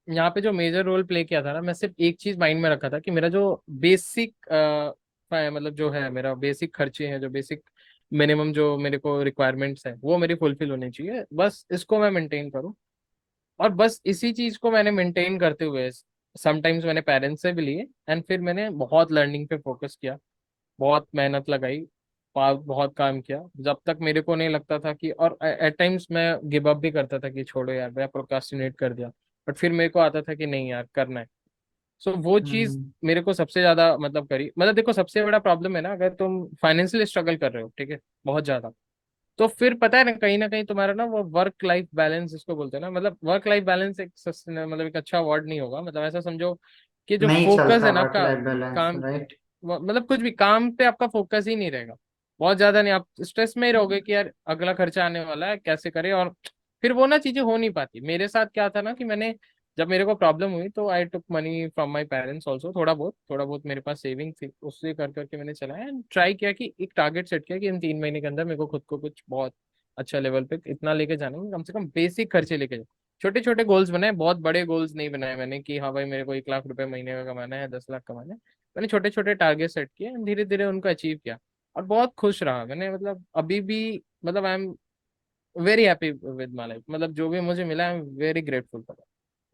Speaker 1: यहाँ पे जो मेजर रोल प्ले किया था ना, मैं सिर्फ एक चीज माइंड में रखा था कि मेरा जो बेसिक मतलब जो है मेरा बेसिक खर्चे हैं, जो बेसिक मिनिमम जो मेरे को रिक्वायरमेंट्स है वो मेरी फुलफिल होनी चाहिए, बस इसको मैं मेंटेन करूँ। और बस इसी चीज को मैंने मेंटेन करते हुए समटाइम्स मैंने पेरेंट्स से भी लिए, एंड फिर मैंने बहुत लर्निंग पे फोकस किया, बहुत मेहनत लगाई, बहुत काम किया, जब तक मेरे को नहीं लगता था कि, और एट टाइम्स मैं गिव अप भी करता था कि छोड़ो यार, मैं प्रोक्रास्टिनेट कर दिया, बट फिर मेरे को आता था कि नहीं यार करना है। सो वो चीज
Speaker 2: हम्म,
Speaker 1: मेरे को सबसे ज्यादा मतलब करी, मतलब देखो सबसे बड़ा प्रॉब्लम है ना, अगर तुम फाइनेंशियली स्ट्रगल कर रहे हो, ठीक है, बहुत ज्यादा, तो फिर पता है ना कहीं तुम्हारा ना वो वर्क लाइफ बैलेंस इसको बोलते हैं ना, मतलब वर्क लाइफ बैलेंस एक मतलब एक अच्छा वर्ड नहीं होगा, मतलब ऐसा समझो कि जो
Speaker 2: नहीं
Speaker 1: फोकस
Speaker 2: चलता
Speaker 1: है ना
Speaker 2: वर्क लाइफ बैलेंस,
Speaker 1: काम,
Speaker 2: राइट?
Speaker 1: मतलब कुछ भी काम पे आपका फोकस ही नहीं रहेगा, बहुत ज्यादा नहीं, आप स्ट्रेस में ही रहोगे कि यार अगला खर्चा आने वाला है कैसे करें, और फिर वो ना चीजें हो नहीं पाती। मेरे साथ क्या था ना कि मैंने, जब मेरे को प्रॉब्लम हुई तो I took money from my parents also, थोड़ा बहुत मेरे पास सेविंग थी, उससे कर करके मैंने चलाया एंड ट्राई किया कि एक टारगेट सेट किया कि इन 3 महीने के अंदर मेरे को खुद को कुछ बहुत अच्छा लेवल पे इतना लेके जाना है, कम से कम बेसिक खर्चे लेके जाए। छोटे छोटे गोल्स बनाए, बहुत बड़े गोल्स नहीं बनाए मैंने कि हाँ भाई मेरे को 1 लाख रुपए महीने का कमाना है, 10 लाख कमाना है। मैंने छोटे छोटे टारगेट सेट किए, धीरे धीरे उनको अचीव किया, और बहुत खुश रहा मैंने, मतलब अभी भी, मतलब I am very happy with my life, मतलब जो भी मुझे मिला है वेरी ग्रेटफुल फॉर,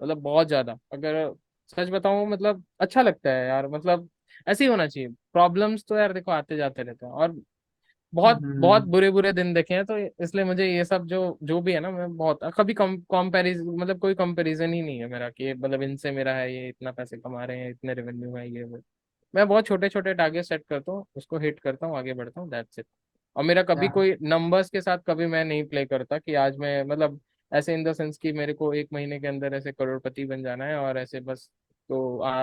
Speaker 1: मतलब बहुत ज्यादा। अगर सच बताऊं मतलब अच्छा लगता है यार, मतलब ऐसे ही होना चाहिए। प्रॉब्लम्स तो यार देखो आते जाते रहते हैं, और बहुत बहुत
Speaker 2: हम्म
Speaker 1: बुरे बुरे दिन देखे हैं, तो इसलिए मुझे ये सब जो जो भी है ना, मैं बहुत कभी कंपैरिजन, मतलब कोई कंपैरिजन ही नहीं है मेरा कि मतलब इनसे मेरा है, ये इतना पैसे कमा रहे हैं, इतने रेवेन्यू है, ये वो। मैं बहुत छोटे छोटे टारगेट सेट करता हूँ, उसको हिट करता हूँ, आगे बढ़ता हूँ, दैट्स इट। और मेरा कभी
Speaker 2: या
Speaker 1: कोई नंबर्स के साथ कभी मैं नहीं प्ले करता कि आज मैं मतलब ऐसे इन द सेंस कि मेरे को एक महीने के अंदर ऐसे करोड़पति बन जाना है और ऐसे बस। तो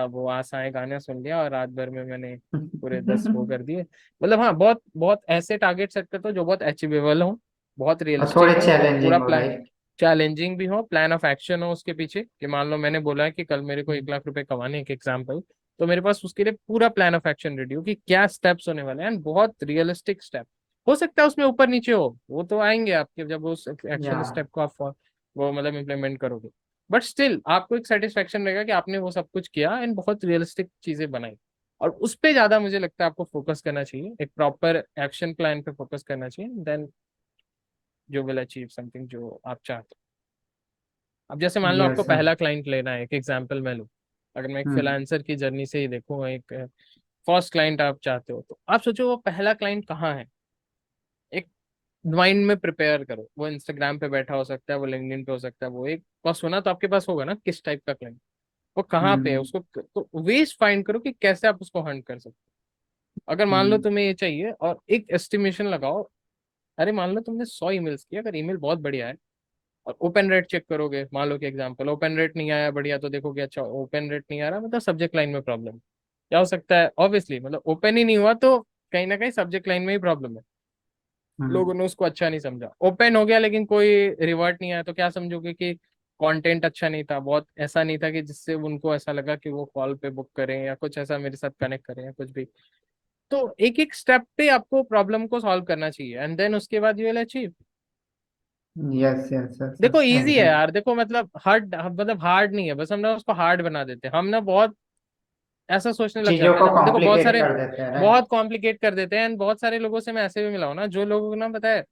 Speaker 1: वो आशाएं गाने सुन लिया और रात भर में मैंने पूरे 10 वो कर दिए। मतलब हाँ, बहुत बहुत ऐसे टारगेट सेट करता हूँ जो बहुत अचीवेबल हो, बहुत
Speaker 2: और थोड़े
Speaker 1: रियलिस्टिक हो, और पूरा
Speaker 2: चैलेंजिंग हो,
Speaker 1: प्लान,
Speaker 2: राइट।
Speaker 1: चैलेंजिंग भी हो, प्लान ऑफ एक्शन हो उसके पीछे, कि मान लो मैंने बोला है कि कल मेरे को 1 लाख रुपए कमाने, एक एग्जाम्पल, तो मेरे पास उसके लिए पूरा प्लान ऑफ एक्शन रेडी हो कि क्या स्टेप्स होने वाले हैं, एंड बहुत रियलिस्टिक स्टेप। हो सकता है उसमें ऊपर नीचे हो, वो तो आएंगे आपके जब उस
Speaker 2: या
Speaker 1: एक्शन स्टेप को आप वो मतलब इम्प्लीमेंट करोगे। बट स्टिल आपको एक सेटिस्फेक्शन रहेगा कि आपने वो सब कुछ किया एंड बहुत रियलिस्टिक चीजें बनाई। और उस पे ज्यादा मुझे लगता है आपको फोकस करना चाहिए, एक प्रॉपर एक्शन प्लान पे फोकस करना चाहिए, then you will achieve something जो आप चाहते हो। अब जैसे मान लो आपको
Speaker 2: यस सर।
Speaker 1: पहला क्लाइंट लेना है, एक एग्जांपल मैं लूँ, अगर मैं एक
Speaker 2: हम्म
Speaker 1: फ्रीलांसर की जर्नी से ही देखूँ, एक फर्स्ट क्लाइंट आप चाहते हो, तो आप सोचो वो पहला क्लाइंट कहाँ है। एक माइंड में प्रिपेयर करो, वो इंस्टाग्राम पे बैठा हो सकता है, वो लिंक्डइन पे हो सकता है, वो एक बस होना तो आपके पास होगा ना किस टाइप का क्लाइंट, वो कहाँ पे है,
Speaker 2: हम्म
Speaker 1: उसको तो वेज फाइंड करो कि कैसे आप उसको हंट कर सकते हो। अगर मान लो
Speaker 2: हम्म
Speaker 1: तुम्हें ये चाहिए, और एक एस्टिमेशन लगाओ। अरे मान लो तुमने 100 ईमेल्स किए, अगर ईमेल बहुत बढ़िया है, और ओपन रेट चेक करोगे, मान लो कि एग्जांपल ओपन रेट नहीं आया बढ़िया, तो देखोगे अच्छा ओपन रेट नहीं आ रहा, मतलब सब्जेक्ट लाइन में प्रॉब्लम। क्या हो सकता है, ऑब्वियसली मतलब ओपन ही नहीं हुआ तो कहीं ना कहीं सब्जेक्ट लाइन में ही प्रॉब्लम है,
Speaker 2: हम्म
Speaker 1: लोगों ने उसको अच्छा नहीं समझा। ओपन हो गया लेकिन कोई रिवर्ट नहीं आया, तो क्या समझोगे कि कंटेंट अच्छा नहीं था, बहुत ऐसा नहीं था कि जिससे उनको ऐसा लगा कि वो कॉल पे बुक करें या कुछ ऐसा मेरे साथ कनेक्ट करें या कुछ भी। तो एक एक स्टेप पे आपको प्रॉब्लम को सॉल्व करना चाहिए, एंड देन उसके बाद you will achieve.
Speaker 2: Yes yes yes
Speaker 1: देखो
Speaker 2: यस
Speaker 1: इजी है
Speaker 2: एग्री।
Speaker 1: यार, देखो मतलब हार्ड, मतलब हार्ड नहीं है, बस हम ना उसको हार्ड बना देते हैं, हम ना बहुत ऐसा सोचने लग
Speaker 2: चीजों
Speaker 1: जाते हैं
Speaker 2: को
Speaker 1: ना, देखो बहुत
Speaker 2: कॉम्प्लिकेट
Speaker 1: सारे,
Speaker 2: कर देते हैं, राइट।
Speaker 1: बहुत कॉम्प्लिकेट कर देते हैं। एंड बहुत सारे लोगों से मैं ऐसे भी मिला हूं ना, जो लोगों को ना पता है,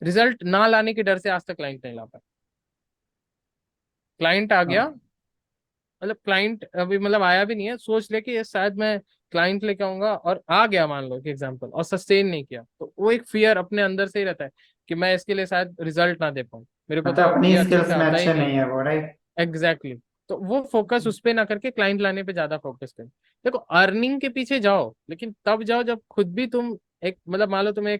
Speaker 1: रिजल्ट ना लाने के डर से आज तक क्लाइंट नहीं ला पाए। क्लाइंट आ गया, मतलब क्लाइंट अभी मतलब आया भी नहीं है, सोच ले कि ये शायद मैं क्लाइंट लेके आऊंगा, और आ गया मान लो कि एग्जांपल, और सस्टेन नहीं किया, तो वो एक फियर अपने अंदर से ही रहता है कि मैं इसके लिए शायद रिजल्ट ना दे पाऊँ, मेरे को
Speaker 2: मतलब
Speaker 1: तो
Speaker 2: अपनी
Speaker 1: ये अच्छे से
Speaker 2: स्किल्स
Speaker 1: आता
Speaker 2: मैच
Speaker 1: ही नहीं।
Speaker 2: नहीं है वो, राइट।
Speaker 1: Exactly exactly. तो वो फोकस उस पे ना करके क्लाइंट लाने पे ज्यादा फोकस करें। देखो अर्निंग के पीछे जाओ, लेकिन तब जाओ जब खुद भी तुम एक मतलब मान लो तुम्हें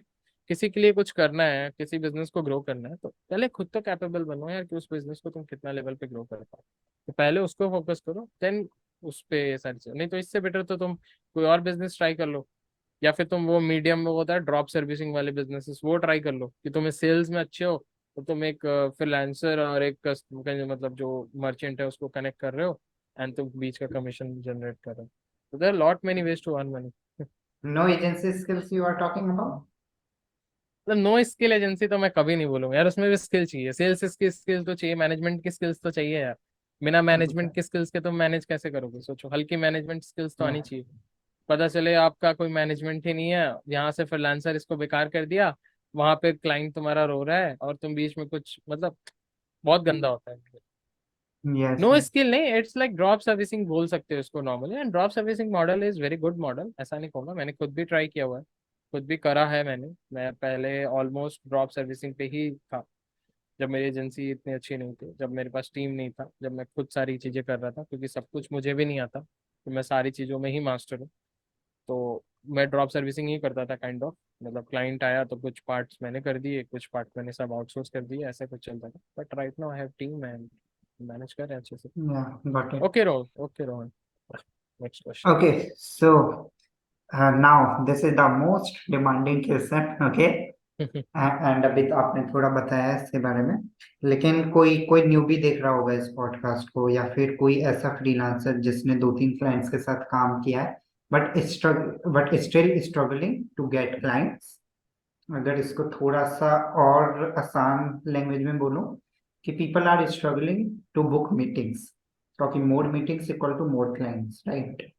Speaker 1: किसी के लिए कुछ करना है, किसी बिजनेस को ग्रो करना है, तो पहले खुद तो कैपेबल बनो यार कि उस बिजनेस को तुम कितना लेवल पे ग्रो कर पाओ। तो पहले उसको फोकस करो, देन उस पे ये सारी चीजें, नहीं तो इससे बेटर तो तुम कोई और बिजनेस ट्राई कर लो, या फिर तुम वो मीडियम में होता है ड्रॉप सर्विसिंग वाले बिजनेसेस, वो ट्राई कर लो कि तुम्हें सेल्स में अच्छे हो, तो तुम एक फ्रीलांसर और एक मतलब जो मर्चेंट है उसको कनेक्ट कर रहे हो, एंड तुम बीच का कमीशन जनरेट कर रहे हो। तो there lot many ways to earn money.
Speaker 2: No agency skills you are talking about.
Speaker 1: मतलब नो स्किल एजेंसी तो मैं कभी नहीं बोलूंगा यार, उसमें भी स्किल चाहिए, सेल्स की स्किल तो चाहिए, मैनेजमेंट की स्किल्स तो चाहिए यार। बिना
Speaker 2: अच्छा।
Speaker 1: मैनेजमेंट की स्किल्स के तुम मैनेज कैसे करोगे, सोचो, हल्की मैनेजमेंट स्किल्स तो आनी चाहिए। पता चले आपका कोई मैनेजमेंट ही नहीं है, यहाँ से फ्रीलांसर इसको बेकार कर दिया, वहां पे क्लाइंट तुम्हारा रो रहा है और तुम बीच में कुछ मतलब, बहुत गंदा होता है।
Speaker 2: Yes
Speaker 1: no
Speaker 2: yes.
Speaker 1: स्किल नहीं, इट्स लाइक ड्रॉप सर्विसिंग बोल सकते हो इसको normally, and drop servicing model is very good model, ऐसा नहीं कहूँगा, मैंने खुद भी ट्राई किया हुआ है, खुद भी करा है मैंने। मैं पहले ऑलमोस्ट ड्रॉप सर्विसिंग पे ही था, जब मेरी एजेंसी इतनी अच्छी नहीं थी, जब मेरे पास टीम नहीं था, जब मैं खुद सारी चीज़ें कर रहा था, क्योंकि सब कुछ मुझे भी नहीं आता, तो मैं सारी चीज़ों में ही मास्टर हूँ। तो मैं ड्रॉप सर्विसिंग ही करता था काइंड ऑफ, मतलब क्लाइंट आया तो कुछ पार्ट्स मैंने कर दिए, कुछ पार्ट मैंने सब आउटसोर्स कर दिए, ऐसा कुछ चलता था। But right now I have team and manage कर रहे हैं अच्छे से।
Speaker 2: या got it.
Speaker 1: Okay Rohan, next question.
Speaker 2: Okay so now this is the most demanding question, okay. And अभी तो आपने थोड़ा बताया इसके बारे में, लेकिन कोई कोई न्यूबी देख रहा होगा इस पॉडकास्ट को, या फिर कोई ऐसा फ्रीलांसर जिसने 2-3 क्लाइंट्स के साथ काम किया है, but still struggling to get clients. अगर इसको थोड़ा सा और आसान लैंग्वेज में बोलूं, कि people are struggling to book meetings, क्योंकि more meetings equal to more clients, right.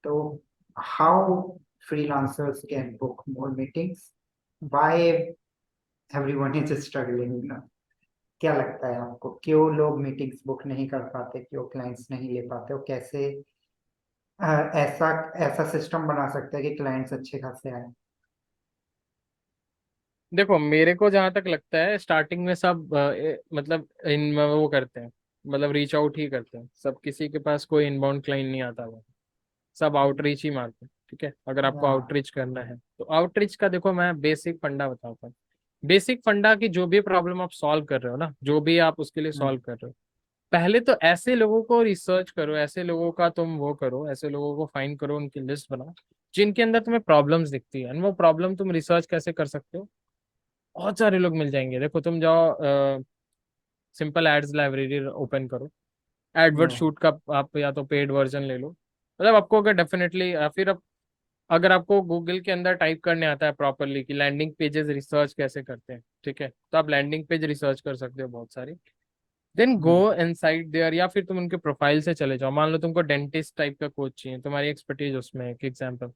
Speaker 2: तो how freelancers can book more meetings, why everyone is struggling, you know. क्या लगता है आपको, क्यों लोग मीटिंग्स बुक नहीं कर पाते, क्यों क्लाइंट्स नहीं ले पाते, और कैसे ऐसा ऐसा सिस्टम बना सकते हैं कि क्लाइंट्स अच्छे खासे आए?
Speaker 1: देखो मेरे को जहां तक लगता है स्टार्टिंग में सब मतलब इन वो करते हैं, मतलब रीच आउट ही करते हैं सब, किसी के पास कोई इनबाउंड क्लाइंट नहीं आता वो, सब आउटरीच ही मारते हैं। ठीक है, अगर आपको
Speaker 2: या
Speaker 1: आउटरीच करना है तो आउटरीच का देखो मैं बेसिक फंडा बताता हूँ। बेसिक फंडा की जो भी प्रॉब्लम आप सॉल्व कर रहे हो ना, जो भी आप उसके लिए सॉल्व कर रहे हो, पहले तो ऐसे लोगों को रिसर्च करो, ऐसे लोगों का तुम वो करो, ऐसे लोगों को फाइंड करो, उनकी लिस्ट बनाओ जिनके अंदर तुम्हें प्रॉब्लम्स दिखती है। एंड वो प्रॉब्लम तुम रिसर्च कैसे कर सकते हो, बहुत सारे लोग मिल जाएंगे। देखो तुम जाओ सिंपल एड्स लाइब्रेरी ओपन करो, एडवर्ड
Speaker 2: या
Speaker 1: शूट का आप या तो पेड वर्जन ले लो। मतलब आपको अगर डेफिनेटली फिर अगर आपको गूगल के अंदर टाइप करने आता है प्रॉपरली कि लैंडिंग पेजेस रिसर्च कैसे करते हैं, ठीक है, तो आप लैंडिंग पेज रिसर्च कर सकते हो बहुत सारी। देन गो इनसाइड देयर, या फिर तुम उनके प्रोफाइल से चले जाओ। मान लो तुमको डेंटिस्ट टाइप का कोच चाहिए, तुम्हारी एक्सपर्टीज उसमें है, एक एग्जांपल,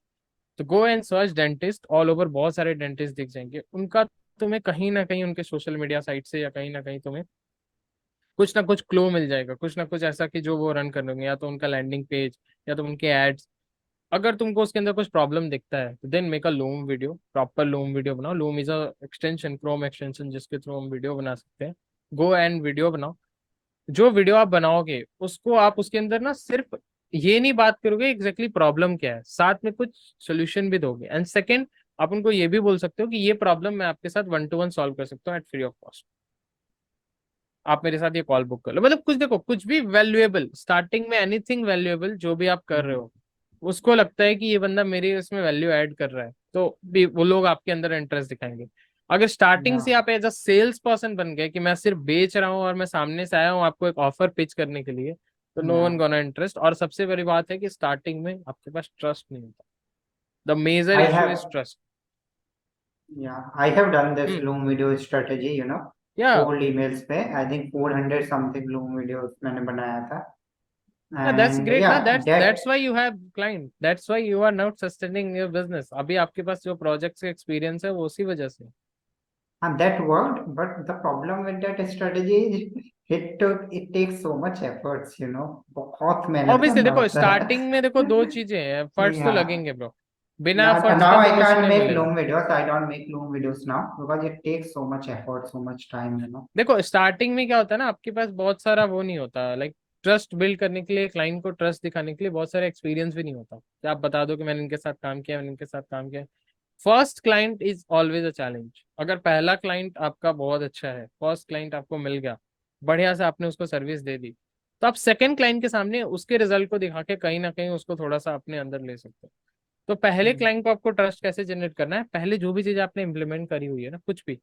Speaker 1: तो go and search dentist all over, बहुत सारे डेंटिस्ट दिख जाएंगे उनका। तुम्हें कहीं ना कहीं उनके सोशल मीडिया साइट से या कहीं ना कहीं तुम्हें कुछ ना कुछ क्लो मिल जाएगा, कुछ ना कुछ ऐसा कि जो वो रन कर लेंगे, या तो उनका लैंडिंग पेज या तो उनके एड्स। अगर तुमको उसके अंदर कुछ प्रॉब्लम दिखता है तो then make a Loom video, proper Loom video बनाओ। Loom is a extension, Chrome extension, जिसके थ्रू हम वीडियो बना सकते हैं। गो एंड वीडियो बनाओ। जो वीडियो आप बनाओगे उसको आप उसके अंदर ना सिर्फ ये नहीं बात करोगे एग्जैक्टली प्रॉब्लम क्या है, साथ में कुछ सोल्यूशन भी दोगे। एंड सेकंड, आप उनको ये भी बोल सकते हो कि ये प्रॉब्लम मैं आपके साथ 1 to 1 सॉल्व कर सकता हूँ एट फ्री ऑफ कॉस्ट, आप मेरे साथ ये कॉल बुक कर लो। मतलब कुछ देखो, कुछ भी वैल्यूएबल स्टार्टिंग में, एनीथिंग वैल्यूएबल जो भी आप कर रहे हो, उसको लगता है कि ये बंदा मेरे इसमें वैल्यू ऐड कर रहा है, तो भी वो लोग आपके अंदर इंटरेस्ट दिखाएंगे। अगर स्टार्टिंग
Speaker 2: या
Speaker 1: से आप एज अ सेल्स पर्सन बन गए कि मैं सिर्फ बेच रहा हूँ और मैं सामने से आया हूँ आपको एक ऑफर पिच करने के लिए, तो नो
Speaker 2: या
Speaker 1: वन गोना इंटरेस्ट। और सबसे बड़ी बात है कि स्टार्टिंग में आपके पास ट्रस्ट नहीं होता, the major
Speaker 2: I
Speaker 1: issue
Speaker 2: have
Speaker 1: is trust.
Speaker 2: I have done this
Speaker 1: hmm.
Speaker 2: Loom video strategy, you know.
Speaker 1: Yeah
Speaker 2: cold emails पे I think 400 something Loom videos मैंने बनाया था।
Speaker 1: दैट्स
Speaker 2: एंड
Speaker 1: ग्रेट
Speaker 2: या
Speaker 1: ना, that's
Speaker 2: that
Speaker 1: why you have client, that's why you are not sustaining your business. अभी आपके पास जो projects का experience है वो उसी वजह से।
Speaker 2: and that worked, but the problem with that strategy is it takes so much efforts, you know, बहुत मेहनत
Speaker 1: ऑब्वियसली
Speaker 2: करना
Speaker 1: देखो
Speaker 2: होता है।
Speaker 1: स्टार्टिंग में देखो दो चीजें हैं, एफर्ट्स तो
Speaker 2: Yeah.
Speaker 1: लगेंगे ब्रो, बिना
Speaker 2: Yeah,
Speaker 1: एफर्ट्स
Speaker 2: now
Speaker 1: के
Speaker 2: I
Speaker 1: तो कुछ
Speaker 2: can't
Speaker 1: नहीं
Speaker 2: make
Speaker 1: मिलेगा।
Speaker 2: loom videos. I don't make loom videos now because it takes so much effort, so much time, you know.
Speaker 1: देखो स्टार्टिंग में क्या होता है ना, आपके पास बहुत सारा वो नहीं होता, लाइक ट्रस्ट बिल्ड करने के लिए, क्लाइंट को ट्रस्ट दिखाने के लिए बहुत सारा एक्सपीरियंस भी नहीं होता कि आप बता दो कि मैंने इनके साथ काम किया, मैंने इनके साथ काम किया। First client is always a challenge. अगर पहला क्लाइंट आपका बहुत अच्छा है, फर्स्ट क्लाइंट आपको मिल गया, बढ़िया से आपने उसको सर्विस दे दी, तो आप सेकंड क्लाइंट के सामने उसके रिजल्ट को दिखा के कहीं ना कहीं उसको थोड़ा सा अपने अंदर ले सकते हो। तो पहले
Speaker 2: Hmm.
Speaker 1: क्लाइंट को आपको ट्रस्ट कैसे जनरेट करना है, पहले जो भी चीज आपने इंप्लीमेंट करी हुई है ना, कुछ भी,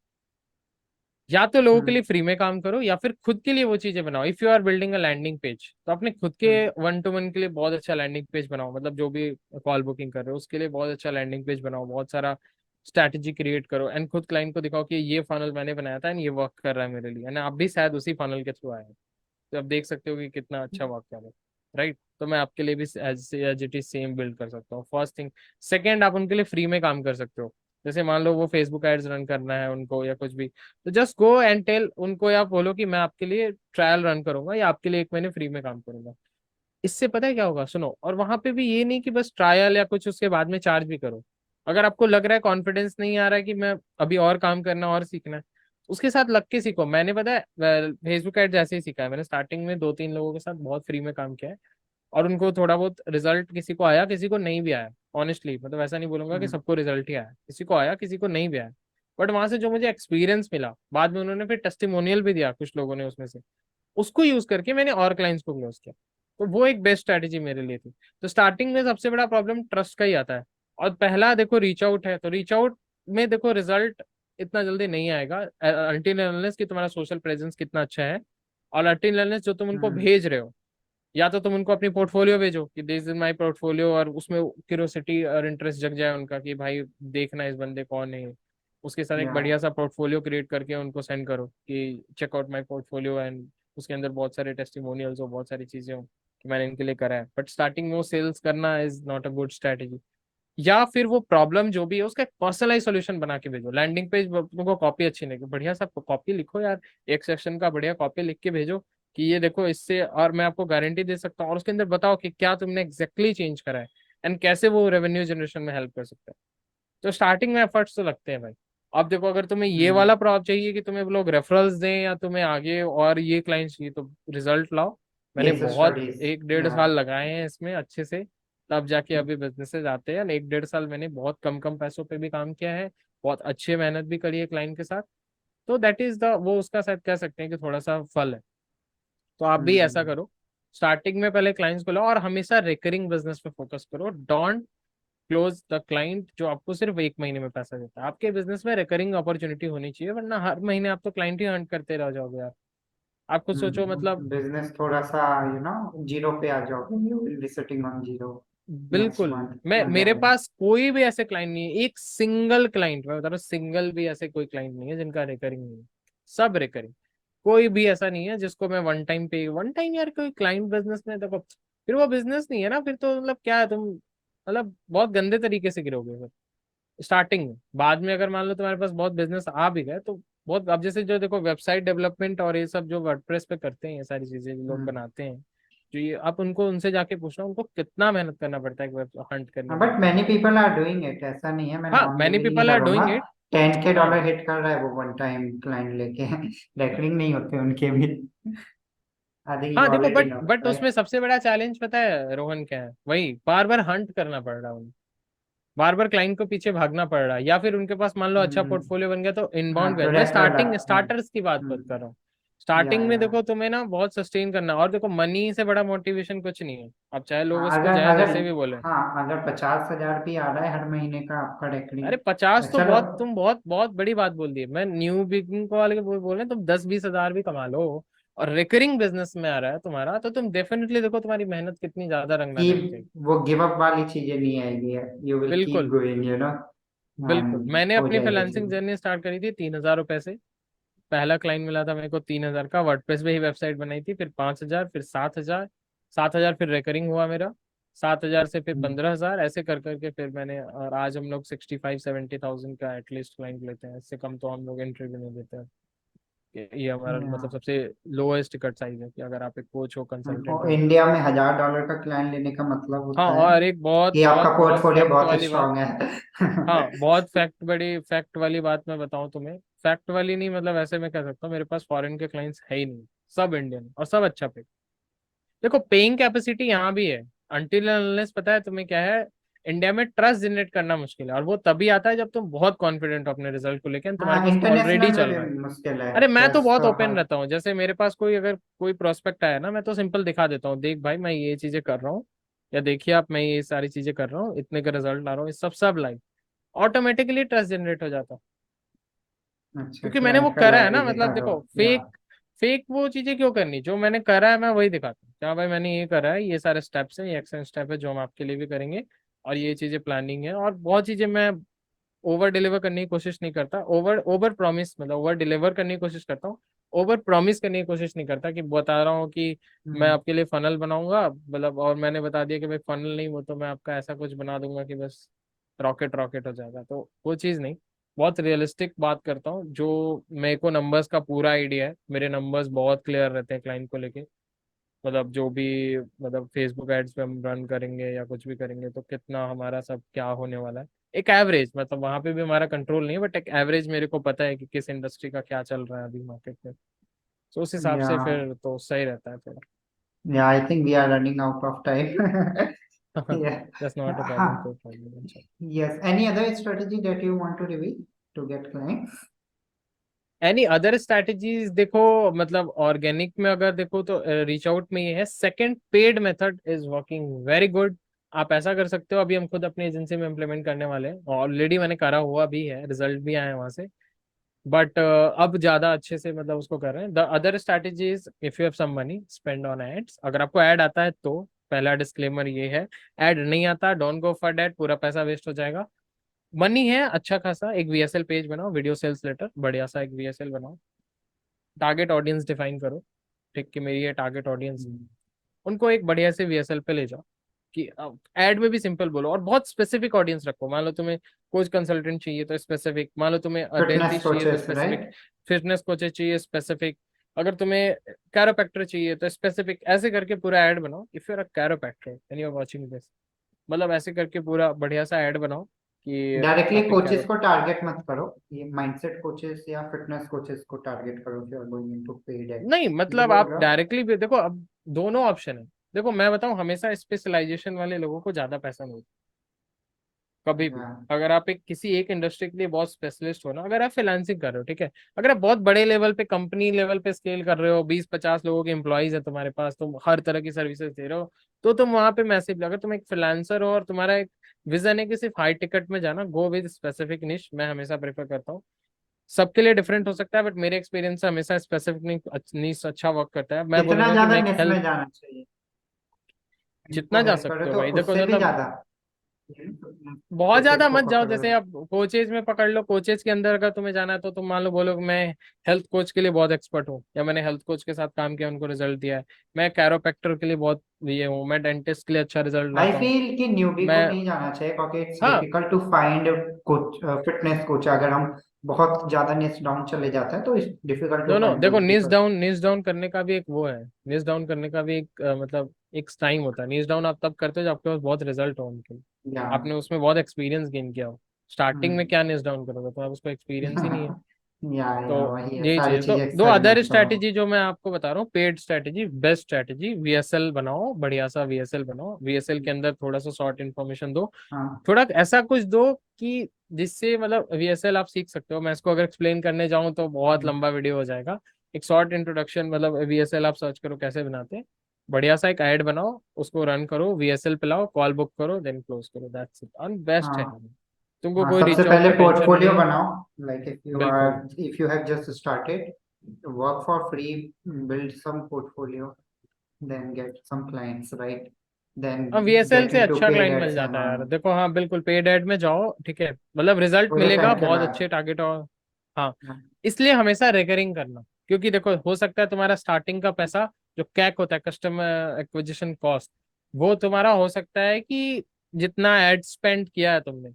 Speaker 1: या तो लोगों के
Speaker 2: Hmm.
Speaker 1: लिए फ्री में काम करो या फिर खुद के लिए वो चीजें बनाओ। If you are building a landing page, तो अपने खुद के
Speaker 2: Hmm.
Speaker 1: 1 to 1 के लिए बहुत अच्छा लैंडिंग पेज बनाओ। मतलब जो भी कॉल बुकिंग कर रहे हो उसके लिए बहुत अच्छा लैंडिंग पेज बनाओ, बहुत सारा स्ट्रैटेजी क्रिएट करो, एंड खुद क्लाइंट को दिखाओ कि ये फनल मैंने बनाया था एंड ये वर्क कर रहा है मेरे लिए, एंड आप भी शायद उसी फनल के थ्रू आए हैं। तो आप देख सकते हो कि कितना अच्छा वर्क कर रहा है, राइट। तो मैं आपके लिए भी as it is same build कर सकता हूँ, फर्स्ट थिंग। सेकेंड, आप उनके लिए फ्री में काम कर सकते हो। जैसे मान लो वो फेसबुक एड्स रन करना है उनको या कुछ भी, तो जस्ट गो एंड टेल उनको, या बोलो कि मैं आपके लिए ट्रायल रन करूंगा या आपके लिए 1 महीने फ्री में काम करूंगा। इससे पता है क्या होगा, सुनो, और वहां पे भी ये नहीं कि बस ट्रायल या कुछ उसके बाद में चार्ज भी करो। अगर आपको लग रहा है, कॉन्फिडेंस नहीं आ रहा है कि मैं अभी और काम करना और सीखना है, उसके साथ लग के सीखो। मैंने पता है फेसबुक एड जैसे ही सीखा है, मैंने स्टार्टिंग में 2-3 लोगों के साथ बहुत फ्री में काम किया है, और उनको थोड़ा बहुत रिजल्ट, किसी को आया किसी को नहीं भी आया। ऑनेस्टली मतलब ऐसा नहीं बोलूंगा कि
Speaker 2: Hmm.
Speaker 1: सबको रिजल्ट ही आया, किसी को आया किसी को नहीं भी आया। बट वहां से जो मुझे एक्सपीरियंस मिला, बाद में उन्होंने फिर टेस्टिमोनियल भी दिया कुछ लोगों ने उसमें से, उसको यूज करके मैंने और क्लाइंट्स को क्लोज किया। तो वो एक बेस्ट स्ट्रेटेजी मेरे लिए थी। तो स्टार्टिंग में सबसे बड़ा प्रॉब्लम ट्रस्ट का ही आता है। और पहला देखो रीच आउट है, तो रीच आउट में देखो रिजल्ट इतना जल्दी नहीं आएगा अल्टिल अनलेस कि तुम्हारा सोशल प्रेजेंस कितना अच्छा है, और अल्टिल अनलेस जो तुम उनको
Speaker 2: Hmm.
Speaker 1: भेज रहे हो, या तो तुम उनको अपनी पोर्टफोलियो भेजो कि दिस इज माय पोर्टफोलियो, और उसमें क्यूरियोसिटी और इंटरेस्ट जग जाए उनका कि भाई देखना इस बंदे कौन है। उसके साथ एक
Speaker 2: Yeah.
Speaker 1: बढ़िया सा पोर्टफोलियो क्रिएट करके उनको सेंड करो कि check out my portfolio, and उसके अंदर बहुत सारे टेस्टिमोनियल्स हो, बहुत सारी चीजें हो कि मैंने इनके लिए करा है। बट स्टार्टिंग में वो सेल्स करना is not a good strategy. या फिर वो प्रॉब्लम जो भी है उसका एक पर्सनलाइज सोल्यूशन बना के भेजो। लैंडिंग पेज तुमको कॉपी अच्छी नहीं, बढ़िया सा कॉपी लिखो यार, एक सेक्शन का बढ़िया कॉपी लिख के भेजो कि ये देखो इससे, और मैं आपको गारंटी दे सकता हूँ, और उसके अंदर बताओ कि क्या तुमने एग्जैक्टली चेंज करा है एंड कैसे वो रेवेन्यू जनरेशन में हेल्प कर सकता है। तो स्टार्टिंग में एफर्ट्स तो लगते हैं भाई। अब देखो, अगर तुम्हें ये
Speaker 2: हम्म,
Speaker 1: वाला प्रॉब्लम चाहिए कि तुम्हें लोग रेफरल्स दें या तुम्हें आगे और ये क्लाइंट्स चाहिए, तो रिजल्ट लाओ। मैंने
Speaker 2: केस
Speaker 1: बहुत
Speaker 2: स्टडीज।
Speaker 1: 1-1.5 साल लगाए हैं इसमें अच्छे से, तब जाके अभी बिजनेसेस आते हैं। 1-1.5 साल मैंने बहुत कम कम पैसों पे भी काम किया है, बहुत अच्छी मेहनत भी करी है क्लाइंट के साथ। तो दैट इज द, वो उसका शायद कह सकते हैं कि थोड़ा सा फल है। तो आप भी ऐसा
Speaker 2: हम्म,
Speaker 1: करो, स्टार्टिंग में पहले क्लाइंट्स को लो और हमेशा रिकरिंग बिजनेस पे फोकस करो। डोंट क्लोज द क्लाइंट जो आपको सिर्फ 1 महीने में पैसा देता है। आपके बिजनेस में रिकरिंग अपॉर्चुनिटी होनी चाहिए, वरना हर महीने आप तो क्लाइंट ही अर्न करते रह जाओगे यार। आप खुद सोचो मतलब।
Speaker 2: बिजनेस थोड़ा सा जीरो पे आ जाओगे, you will be sitting on zero next
Speaker 1: बिल्कुल,
Speaker 2: मंथ
Speaker 1: मैं मेरे
Speaker 2: अगेन।
Speaker 1: पास कोई भी ऐसे क्लाइंट नहीं है, एक सिंगल क्लाइंट, मैं बता रहा हूँ सिंगल भी ऐसे कोई क्लाइंट नहीं है जिनका रिकरिंग नहीं है। सब रिकरिंग। कोई भी ऐसा नहीं है जिसको मैं वन टाइम पे, वन टाइम यार कोई क्लाइंट बिजनेस में देखो, फिर वो बिजनेस नहीं है ना, फिर तो मतलब क्या है तुम, मतलब बहुत गंदे तरीके से गिरोगे स्टार्टिंग में। बाद में अगर मान लो तुम्हारे पास बहुत बिजनेस आ भी गए तो बहुत, अब जैसे जो देखो वेबसाइट डेवलपमेंट और ये सब जो वर्डप्रेस पे करते हैं, ये सारी चीजें जो लोग बनाते हैं, जो ये आप उनको उनसे जाके पूछना उनको कितना मेहनत करना पड़ता है वेब हंट करने के
Speaker 2: बट
Speaker 1: लिए।
Speaker 2: Many people are doing it, ऐसा नहीं है, मैं
Speaker 1: हाँ,
Speaker 2: नॉन
Speaker 1: मैनी
Speaker 2: लिविंग नहीं
Speaker 1: पीपल आर
Speaker 2: करूंगा।
Speaker 1: Doing it.
Speaker 2: $10K
Speaker 1: हाँ
Speaker 2: हिट कर रहा है वो वन टाइम क्लाइंट लेके। रेकरिंग नहीं होते उनके भी। आई थिंक यू
Speaker 1: हाँ, देखो
Speaker 2: already
Speaker 1: but
Speaker 2: no,
Speaker 1: but
Speaker 2: right?
Speaker 1: उसमें सबसे बड़ा चैलेंज पता है रोहन क्या है, वही बार बार हंट करना पड़ रहा है उन्हें, बार बार क्लाइंट को पीछे भागना पड़ रहा है, या फिर उनके पास मान लो अच्छा
Speaker 2: हम्म,
Speaker 1: पोर्टफोलियो बन गया तो
Speaker 2: हाँ
Speaker 1: इनबाउंड
Speaker 2: तो
Speaker 1: भेज। मैं
Speaker 2: रेफरल
Speaker 1: स्टार्टिंग
Speaker 2: आता है।
Speaker 1: स्टार्टर्स की बात कर रहा हूँ।
Speaker 2: या
Speaker 1: स्टार्टिंग में देखो तुम्हें ना बहुत सस्टेन करना, और देखो मनी से बड़ा मोटिवेशन कुछ नहीं है। अब चाहे लोग उसको
Speaker 2: अगर
Speaker 1: चाहे
Speaker 2: अगर
Speaker 1: जैसे भी बोले।
Speaker 2: हाँ, अगर 50,000 भी आ रहा है हर महीने का आपका
Speaker 1: अरे
Speaker 2: रेकरिंग,
Speaker 1: 50 तो
Speaker 2: चलो।
Speaker 1: बहुत, तुम बहुत बहुत बड़ी बात बोल दी है। मैं न्यू बिगिनिंग को वाले को बोल रहे हैं, तुम 10-20 हजार भी कमा लो और रिकरिंग बिजनेस में आ रहा है तुम्हारा, तो तुम डेफिनेटली देखो तुम्हारी मेहनत कितनी ज्यादा रंग
Speaker 2: कि
Speaker 1: लाने लग जाएगी।
Speaker 2: वो गिव अप वाली चीजें नहीं आएगी, यू विल कीप
Speaker 1: बिल्कुल।
Speaker 2: गोइंग
Speaker 1: बिल्कुल,
Speaker 2: एंड
Speaker 1: मैंने
Speaker 2: हो
Speaker 1: अपनी
Speaker 2: जाएगा
Speaker 1: फ्रीलांसिंग
Speaker 2: चीज।
Speaker 1: जर्नी स्टार्ट करी थी 3,000 रुपए से। पहला क्लाइंट मिला था मेरे को 3,000 का, वर्डप्रेस पे ही वेबसाइट बनाई थी, फिर 5,000, फिर 7,000, 7,000 फिर रिकरिंग हुआ मेरा, 7,000 से फिर
Speaker 2: हम्म,
Speaker 1: 15,000, ऐसे कर करके फिर मैंने, और आज हम लोग 65-70,000 का एटलीस्ट क्लाइंट लेते हैं। इससे कम तो हम लोग एंट्री भी नहीं देते हैं। ये हमारा मतलब
Speaker 2: या
Speaker 1: सबसे लोएस्ट टिकट साइज है कि अगर आप एक कोच हो, कंसल्टेंट हो।
Speaker 2: इंडिया में $1,000 का क्लाइंट लेने का मतलब
Speaker 1: हाँ,
Speaker 2: होता है
Speaker 1: और एक बहुत
Speaker 2: कि
Speaker 1: बहुत
Speaker 2: आपका
Speaker 1: बहुत
Speaker 2: पोर्टफोलियो
Speaker 1: फैक्ट
Speaker 2: बहुत
Speaker 1: वाली बात।
Speaker 2: स्ट्रांग है।
Speaker 1: हाँ, बहुत फैक्ट, बड़ी फैक्ट वाली बात मैं बताऊं तुम्हें, फैक्ट वाली नहीं मतलब ऐसे मैं कह सकता हूँ, मेरे पास फॉरेन के क्लाइंट्स है ही नहीं, सब इंडियन और सब अच्छा पे। देखो पेइंग कैपेसिटी यहाँ भी है, अनटिल अनलेस पता है तुम्हें क्या है, इंडिया में ट्रस्ट जनरेट करना मुश्किल है, और वो तभी आता है जब तुम बहुत कॉन्फिडेंट हो अपने रिजल्ट को लेकर, तुम्हारे
Speaker 2: हाँ,
Speaker 1: पास ऑलरेडी
Speaker 2: इंटरनेशनल में
Speaker 1: चल
Speaker 2: भी
Speaker 1: रहा है।
Speaker 2: मुश्किल है,
Speaker 1: अरे मैं तो
Speaker 2: ट्रस्ट
Speaker 1: बहुत
Speaker 2: तो
Speaker 1: ओपन
Speaker 2: हर।
Speaker 1: रहता हूँ, जैसे मेरे पास कोई अगर कोई प्रोस्पेक्ट आया ना, मैं तो सिंपल दिखा देता हूँ, देख भाई मैं ये चीजें कर रहा हूँ, या देखिए आप मैं ये सारी चीजें कर रहा हूँ, इतने का रिजल्ट ला रहा हूँ, ये सब सब लाइव, ऑटोमेटिकली ट्रस्ट जनरेट हो जाता है।
Speaker 2: अच्छा,
Speaker 1: क्योंकि मैंने वो
Speaker 2: क्लाइंट का
Speaker 1: करा है ना,
Speaker 2: वैल्यू
Speaker 1: मतलब
Speaker 2: देखा तो।
Speaker 1: देखो
Speaker 2: या
Speaker 1: फेक फेक वो चीजें क्यों करनी, जो मैंने करा है मैं वही दिखाता हूँ, क्या भाई मैंने ये करा है, ये सारे स्टेप्स हैं, ये एक्शन स्टेप है जो हम आपके लिए भी करेंगे, और ये चीजें प्लानिंग है, और बहुत चीजें मैं ओवर डिलीवर करने की कोशिश नहीं करता, ओवर ओवर प्रॉमिस मतलब ओवर डिलीवर करने की कोशिश करता हूँ, ओवर प्रॉमिस करने की कोशिश नहीं करता कि बता रहा हूँ कि मैं
Speaker 2: हम्म,
Speaker 1: आपके लिए फनल बनाऊंगा, मतलब और मैंने बता दिया कि भाई फनल नहीं, वो तो मैं आपका ऐसा कुछ बना दूंगा कि बस रॉकेट रॉकेट हो जाएगा, तो वो चीज़ नहीं। बहुत रियलिस्टिक बात करता हूँ, जो मेरे को नंबर्स का पूरा आइडिया है, मेरे नंबर्स बहुत क्लियर रहते हैं क्लाइंट को लेके, मतलब जो भी, मतलब फेसबुक एड्स पे हम रन करेंगे या कुछ भी करेंगे तो कितना हमारा सब क्या होने वाला है, एक एवरेज, मतलब वहां पे भी हमारा कंट्रोल नहीं है, बट एक एवरेज मेरे को पता है कि किस इंडस्ट्री का क्या चल रहा है अभी मार्केट में, तो उस हिसाब
Speaker 2: या
Speaker 1: से फिर तो सही रहता है
Speaker 2: yeah I think we are running out of time.
Speaker 1: थोड़ा।
Speaker 2: या
Speaker 1: दैट्स नॉट अ
Speaker 2: हाँ,
Speaker 1: प्रॉब्लम, कोई problem.
Speaker 2: Yes, any other strategy that you want to reveal to get clients?
Speaker 1: Any other strategies देखो, मतलब ऑर्गेनिक में अगर देखो तो reach out में ये है, second paid method is working very good. आप ऐसा कर सकते हो, अभी हम खुद अपनी एजेंसी में इम्प्लीमेंट करने वाले हैं, ऑलरेडी मैंने करा हुआ भी है, रिजल्ट भी आए हैं वहां से, बट अब ज्यादा अच्छे से मतलब उसको कर रहे हैं। The other strategies, if you have some money spend on ads, अगर आपको ऐड आता है तो, पहला डिस्क्लेमर ये है, ऐड नहीं आता डोंट गो फॉर दैट, पूरा पैसा वेस्ट हो जाएगा। मनी है अच्छा खासा, एक वीएसएल पेज बनाओ, वीडियो सेल्स लेटर बढ़िया सा एक वीएसएल बनाओ, टारगेट ऑडियंस डिफाइन करो, ठीक कि मेरी ये टारगेट ऑडियंस है, उनको एक बढ़िया से वीएसएल पे ले जाओ, कि एड में भी सिंपल बोलो और बहुत स्पेसिफिक ऑडियंस रखो। मान लो तुम्हें कोच कंसल्टेंट चाहिए तो स्पेसिफिक, मान लो तुम्हें
Speaker 2: फिटनेस
Speaker 1: डेंटिस्ट चाहिए तो
Speaker 2: coaches,
Speaker 1: specific,
Speaker 2: right?
Speaker 1: Fitness coaches चाहिए स्पेसिफिक, अगर तुम्हें कैरोप्रैक्टर चाहिए तो स्पेसिफिक। ऐसे करके पूरा ऐड बनाओ। If you are a chiropractor and you are watching this, मतलब ऐसे करके पूरा बढ़िया सा ऐड बनाओ कि
Speaker 2: डायरेक्टली
Speaker 1: आप एक
Speaker 2: कोचेस
Speaker 1: कैरो,
Speaker 2: को टारगेट मत करो, ये माइंडसेट कोचेस या फिटनेस कोचेस को टारगेट करो if you are going into paid ad।
Speaker 1: नहीं
Speaker 2: ये
Speaker 1: मतलब
Speaker 2: बोल
Speaker 1: आप
Speaker 2: रहा हूँ।
Speaker 1: डायरेक्टली भी देखो, अब दोनों ऑप्शन है। देखो मैं बताऊं, हमेशा स्पेशलाइजेशन वाले लोगों को ज्यादा पैसा मिलता है कभी भी।
Speaker 2: या
Speaker 1: अगर आप एक किसी एक इंडस्ट्री के लिए बहुत स्पेशलिस्ट हो ना, अगर आप फ्रीलांसिंग कर रहे हो, ठीक है, अगर आप बहुत बड़े लेवल पे कंपनी लेवल पे स्केल कर रहे हो, 20-50 लोगों के एम्प्लॉयज है तुम्हारे पास, तुम हर तरह की सर्विसेज दे रहे हो, तो तुम वहां पे मैसिव। अगर तुम एक फ्रीलांसर हो और तुम्हारा एक विजन है कि सिर्फ हाई टिकट में जाना, गो विद स्पेसिफिक निश। मैं हमेशा प्रेफर करता हूँ। सबके लिए डिफरेंट हो सकता है, बट मेरे एक्सपीरियंस से हमेशा स्पेसिफिक निश अच्छा वर्क करता है। मैं
Speaker 2: कितना
Speaker 1: बोलूंगा कि
Speaker 2: ज्यादा
Speaker 1: मैं एक
Speaker 2: निश में
Speaker 1: हेल्थ,
Speaker 2: जाना चाहिए इनको
Speaker 1: जितना जा
Speaker 2: हेल्प करो
Speaker 1: सकते हो
Speaker 2: तो
Speaker 1: भाई, देखो
Speaker 2: उससे भी
Speaker 1: मतलब
Speaker 2: ज्यादा
Speaker 1: बहुत
Speaker 2: कोचेस
Speaker 1: ज्यादा
Speaker 2: को
Speaker 1: मत जाओ।
Speaker 2: पकड़ो।
Speaker 1: जैसे अब कोचेज में पकड़ लो, कोचेज के अंदर अगर तुम्हें जाना है तो तुम मान लो बोलो कि मैं हेल्थ कोच के लिए बहुत एक्सपर्ट हूँ, या मैंने हेल्थ कोच के साथ काम किया, उनको रिजल्ट दिया है। मैं कैरोप्रैक्टर के लिए बहुत ये हूँ, मैं डेंटिस्ट के लिए अच्छा रिजल्ट
Speaker 2: आई
Speaker 1: लाता हूँ।
Speaker 2: फील कि न्यूबी को
Speaker 1: मैं,
Speaker 2: नहीं जाना चाहिए क्योंकि इट्स
Speaker 1: हाँ,
Speaker 2: difficult to find coach, fitness coach. अगर हम बहुत ज्यादा निच डाउन चले जाते हैं तो it's difficult to
Speaker 1: know no,
Speaker 2: find
Speaker 1: देखो
Speaker 2: coach
Speaker 1: knees
Speaker 2: because
Speaker 1: down, knees down करने का भी एक वो है, नीज डाउन करने का भी एक मतलब एक टाइम होता है। नीज डाउन आप तब करते हो जब आपके पास बहुत रिजल्ट हो उनके,
Speaker 2: या
Speaker 1: आपने उसमें बहुत एक्सपीरियंस गेन किया हो। स्टार्टिंग में क्या नीज डाउन करोगे, तो आप उसको एक्सपीरियंस ही नहीं है।
Speaker 2: या
Speaker 1: तो
Speaker 2: वही है,
Speaker 1: यही
Speaker 2: सारी
Speaker 1: चीज। तो
Speaker 2: चीजें
Speaker 1: दो अदर
Speaker 2: एक्सपेरिमेंट करो।
Speaker 1: स्ट्रैटेजी जो मैं आपको बता रहा हूँ, paid strategy, best strategy, VSL बनाओ, बढ़िया सा वीएसएल बनाओ। वीएसएल के अंदर थोड़ा सा शॉर्ट इन्फॉर्मेशन दो,
Speaker 2: हाँ
Speaker 1: थोड़ा ऐसा कुछ दो कि जिससे मतलब वीएसएल आप सीख सकते हो। मैं इसको अगर एक्सप्लेन करने जाऊँ तो बहुत लंबा वीडियो हो जाएगा। एक शॉर्ट इंट्रोडक्शन, मतलब वीएसएल आप सर्च करो कैसे बनाते हैं, बढ़िया सा एक ऐड बनाओ, उसको रन करो, वीएसएल पे लाओ, कॉल बुक करो, देन क्लोज करो, दैट्स इट, और बेस्ट है।
Speaker 2: हाँ
Speaker 1: तुमको
Speaker 2: हाँ,
Speaker 1: कोई
Speaker 2: सबसे
Speaker 1: रीच आउट
Speaker 2: पहले
Speaker 1: का टेंशन
Speaker 2: पोर्टफोलियो
Speaker 1: नहीं है।
Speaker 2: बनाओ। लाइक
Speaker 1: बिल्कुल।
Speaker 2: If you have just started work for free, build some portfolio, then get some clients, right? Then
Speaker 1: हाँ, वीएसएल
Speaker 2: get
Speaker 1: से
Speaker 2: into
Speaker 1: अच्छा
Speaker 2: paid
Speaker 1: क्लाइंट मिल
Speaker 2: ads
Speaker 1: जाता
Speaker 2: and
Speaker 1: है यार।
Speaker 2: all
Speaker 1: देखो हाँ बिल्कुल, पेड एड में जाओ, ठीक है, मतलब रिजल्ट
Speaker 2: थोड़े
Speaker 1: मिलेगा
Speaker 2: टाइम के
Speaker 1: बहुत
Speaker 2: बाद।
Speaker 1: अच्छे टारगेट और, हाँ।
Speaker 2: हाँ
Speaker 1: इसलिए हमेशा रिकरिंग करना, क्योंकि देखो हो सकता है तुम्हारा स्टार्टिंग का पैसा जो कैक होता है, कस्टमर एक्विजिशन कॉस्ट, वो तुम्हारा हो सकता है कि जितना एड स्पेंड किया है तुमने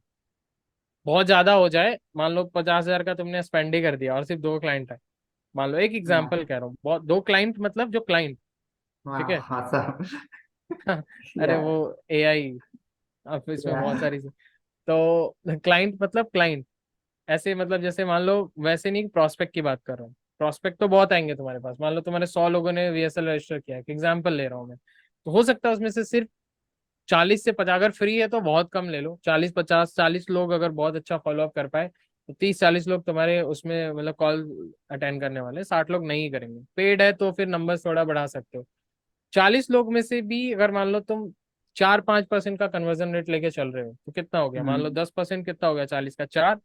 Speaker 1: बहुत ज्यादा हो जाए। मान लो 50,000 का तुमने स्पेंड ही कर दिया और सिर्फ 2 क्लाइंट है। मान लो एक एग्जाम्पल कह रहा हूँ, बहुत 2 क्लाइंट मतलब जो क्लाइंट, ठीक
Speaker 2: हाँ
Speaker 1: है।
Speaker 2: हाँ सब
Speaker 1: अरे
Speaker 2: या
Speaker 1: वो एआई, अब इसमें
Speaker 2: या
Speaker 1: बहुत सारी, तो क्लाइंट मतलब क्लाइंट, ऐसे मतलब जैसे मान लो, वैसे नहीं, प्रॉस्पेक्ट की बात कर रहा हूँ। प्रॉस्पेक्ट तो बहुत आएंगे तुम्हारे पास। मान लो तुम्हारे 100 लोगों ने वीएसएल रजिस्टर किया है, एग्जाम्पल ले रहा हूँ मैं, तो हो सकता है उसमें से सिर्फ 40 से 50, अगर फ्री है तो बहुत कम ले लो, 40-50, 40 लोग अगर बहुत अच्छा फॉलो अप कर पाए तो 30-40 लोग तुम्हारे उसमें मतलब कॉल अटेंड करने वाले, 60 लोग नहीं करेंगे। पेड है तो फिर नंबर थोड़ा बढ़ा सकते हो। 40 लोग में से भी अगर मान लो तुम 4-5% का कन्वर्जन रेट लेके चल रहे हो, तो कितना हो गया, मान लो
Speaker 2: हम्म
Speaker 1: 10% कितना हो गया, 40 का 4,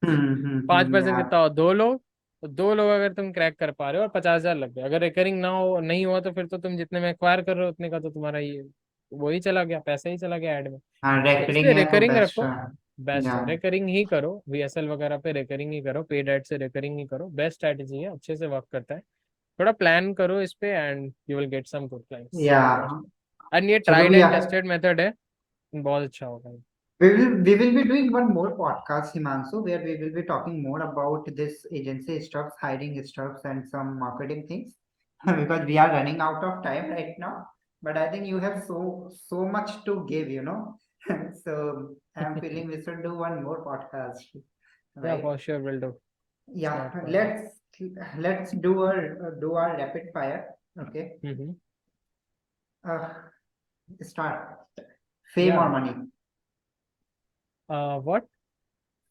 Speaker 1: पांच
Speaker 2: या
Speaker 1: परसेंट कितना हो, 2 लोग। तो 2 लोग अगर तुम क्रैक कर पा रहे हो और 50,000 लग गए, अगर रिकरिंग ना हो, नहीं हुआ, तो फिर तो तुम जितने में एक्वायर कर रहे हो उतने का तो तुम्हारा ये वही चला गया, पैसा ही चला गया एड में।
Speaker 2: हाँ
Speaker 1: तो
Speaker 2: रेकरिंग
Speaker 1: इसलिए
Speaker 2: है तो
Speaker 1: रिकरिंग
Speaker 2: बेस्ट है।
Speaker 1: रखो, बेस्ट
Speaker 2: या
Speaker 1: है। रिकरिंग ही करो, वीएसएल वगैरह पे रिकरिंग ही करो, पेड एड से रिकरिंग ही करो, बेस्ट स्ट्रैटेजी है, अच्छे से वर्क करता है। थोड़ा प्लान करो इस पे and you will get some good clients.
Speaker 2: Yeah
Speaker 1: and ये
Speaker 2: चलो
Speaker 1: ट्राइड एंड
Speaker 2: भैया,
Speaker 1: टेस्टेड मेथड है, बहुत अच्छा होगा।
Speaker 2: we will be doing one more podcast, Himanshu, where we will be talking more about this agency stuffs, hiring stuffs, and some marketing things because we are running out of time right now. But I think you have so much to give, you know. So I'm feeling we should do one more podcast,
Speaker 1: या
Speaker 2: right?
Speaker 1: For sure will do, it's
Speaker 2: Yeah,
Speaker 1: not problem.
Speaker 2: let's do our rapid fire. Okay.
Speaker 1: Hmm.
Speaker 2: Uh, Start. Fame
Speaker 1: या
Speaker 2: or money?
Speaker 1: What,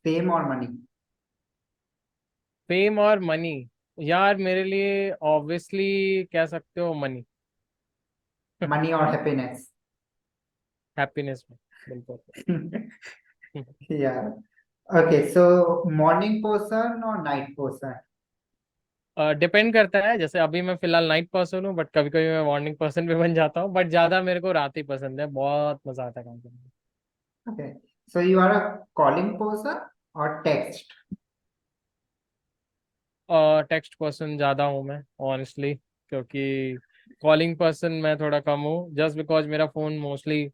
Speaker 2: Fame or money?
Speaker 1: Fame और money, यार मेरे लिए obviously कह सकते हो money.
Speaker 2: Money or happiness?
Speaker 1: Happiness में, बिल्कुल।
Speaker 2: Yeah. Okay, so morning person or night person?
Speaker 1: Depend करता है, जैसे अभी मैं फिलहाल नाइट पर्सन हूँ, बट कभी कभी मैं मॉर्निंग पर्सन भी बन जाता हूँ, बट ज्यादा मेरे को रात ही पसंद है, बहुत मजा आता है काम करने
Speaker 2: Okay, so you are a calling person or text?
Speaker 1: में। टेक्स्ट पर्सन ज्यादा हूँ मैं, ऑनेस्टली, क्योंकि कॉलिंग पर्सन मैं थोड़ा कम हूँ, जस्ट बिकॉज मेरा फोन मोस्टली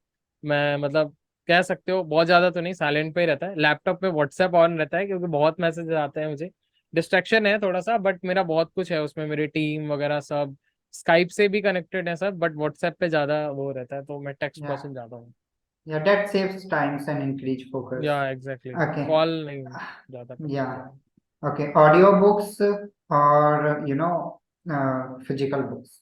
Speaker 1: मैं मतलब कह सकते हो बहुत ज्यादा तो नहीं, साइलेंट पे ही रहता है। लैपटॉप पे व्हाट्सएप ऑन रहता है क्योंकि बहुत मैसेज आते हैं मुझे। डिस्ट्रैक्शन है थोड़ा सा, बट मेरा बहुत कुछ है उसमें, मेरी टीम वगैरह सब। स्काइप से भी कनेक्टेड है सब, बट व्हाट्सएप पे ज्यादा वो रहता है, तो मैं टेक्स्ट
Speaker 2: Yeah,
Speaker 1: पर्सन ज्यादा हूँ।
Speaker 2: yeah, that saves times and increase focus.
Speaker 1: या एग्जैक्टली,
Speaker 2: Okay,
Speaker 1: कॉल नहीं ज्यादा करता
Speaker 2: yeah,
Speaker 1: हूँ।
Speaker 2: okay. Audiobooks or physical books.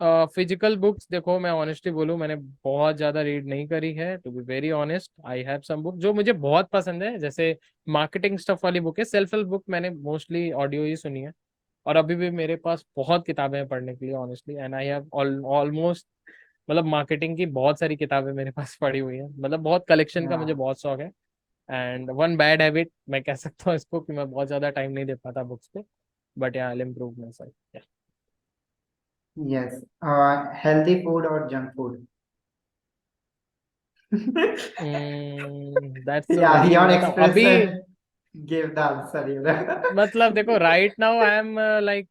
Speaker 1: Physical books देखो, मैं ऑनेस्टली बोलूँ, मैंने बहुत ज्यादा रीड नहीं करी है, to be very honest. I have some book जो मुझे बहुत पसंद है, जैसे मार्केटिंग स्टफ वाली बुक है। सेल्फ हेल्प बुक मैंने मोस्टली ऑडियो ही सुनी है। और अभी भी मेरे पास बहुत किताबें हैं पढ़ने के लिए honestly, and I have almost, मतलब मार्केटिंग की बहुत सारी किताबें मेरे पास पड़ी हुई है। मतलब बहुत कलेक्शन का मुझे
Speaker 2: Yeah,
Speaker 1: बहुत शौक है। एंड वन बैड हैबिट मैं कह सकता हूँ इसको, कि मैं बहुत ज्यादा टाइम नहीं दे पाता बुक्स पे। बट या I improve my self.
Speaker 2: yes. Healthy food or junk food?
Speaker 1: That's a
Speaker 2: Yeah,
Speaker 1: very,
Speaker 2: your
Speaker 1: मतलब अभी,
Speaker 2: expression gave the answer.
Speaker 1: मतलब देखो right now I am like,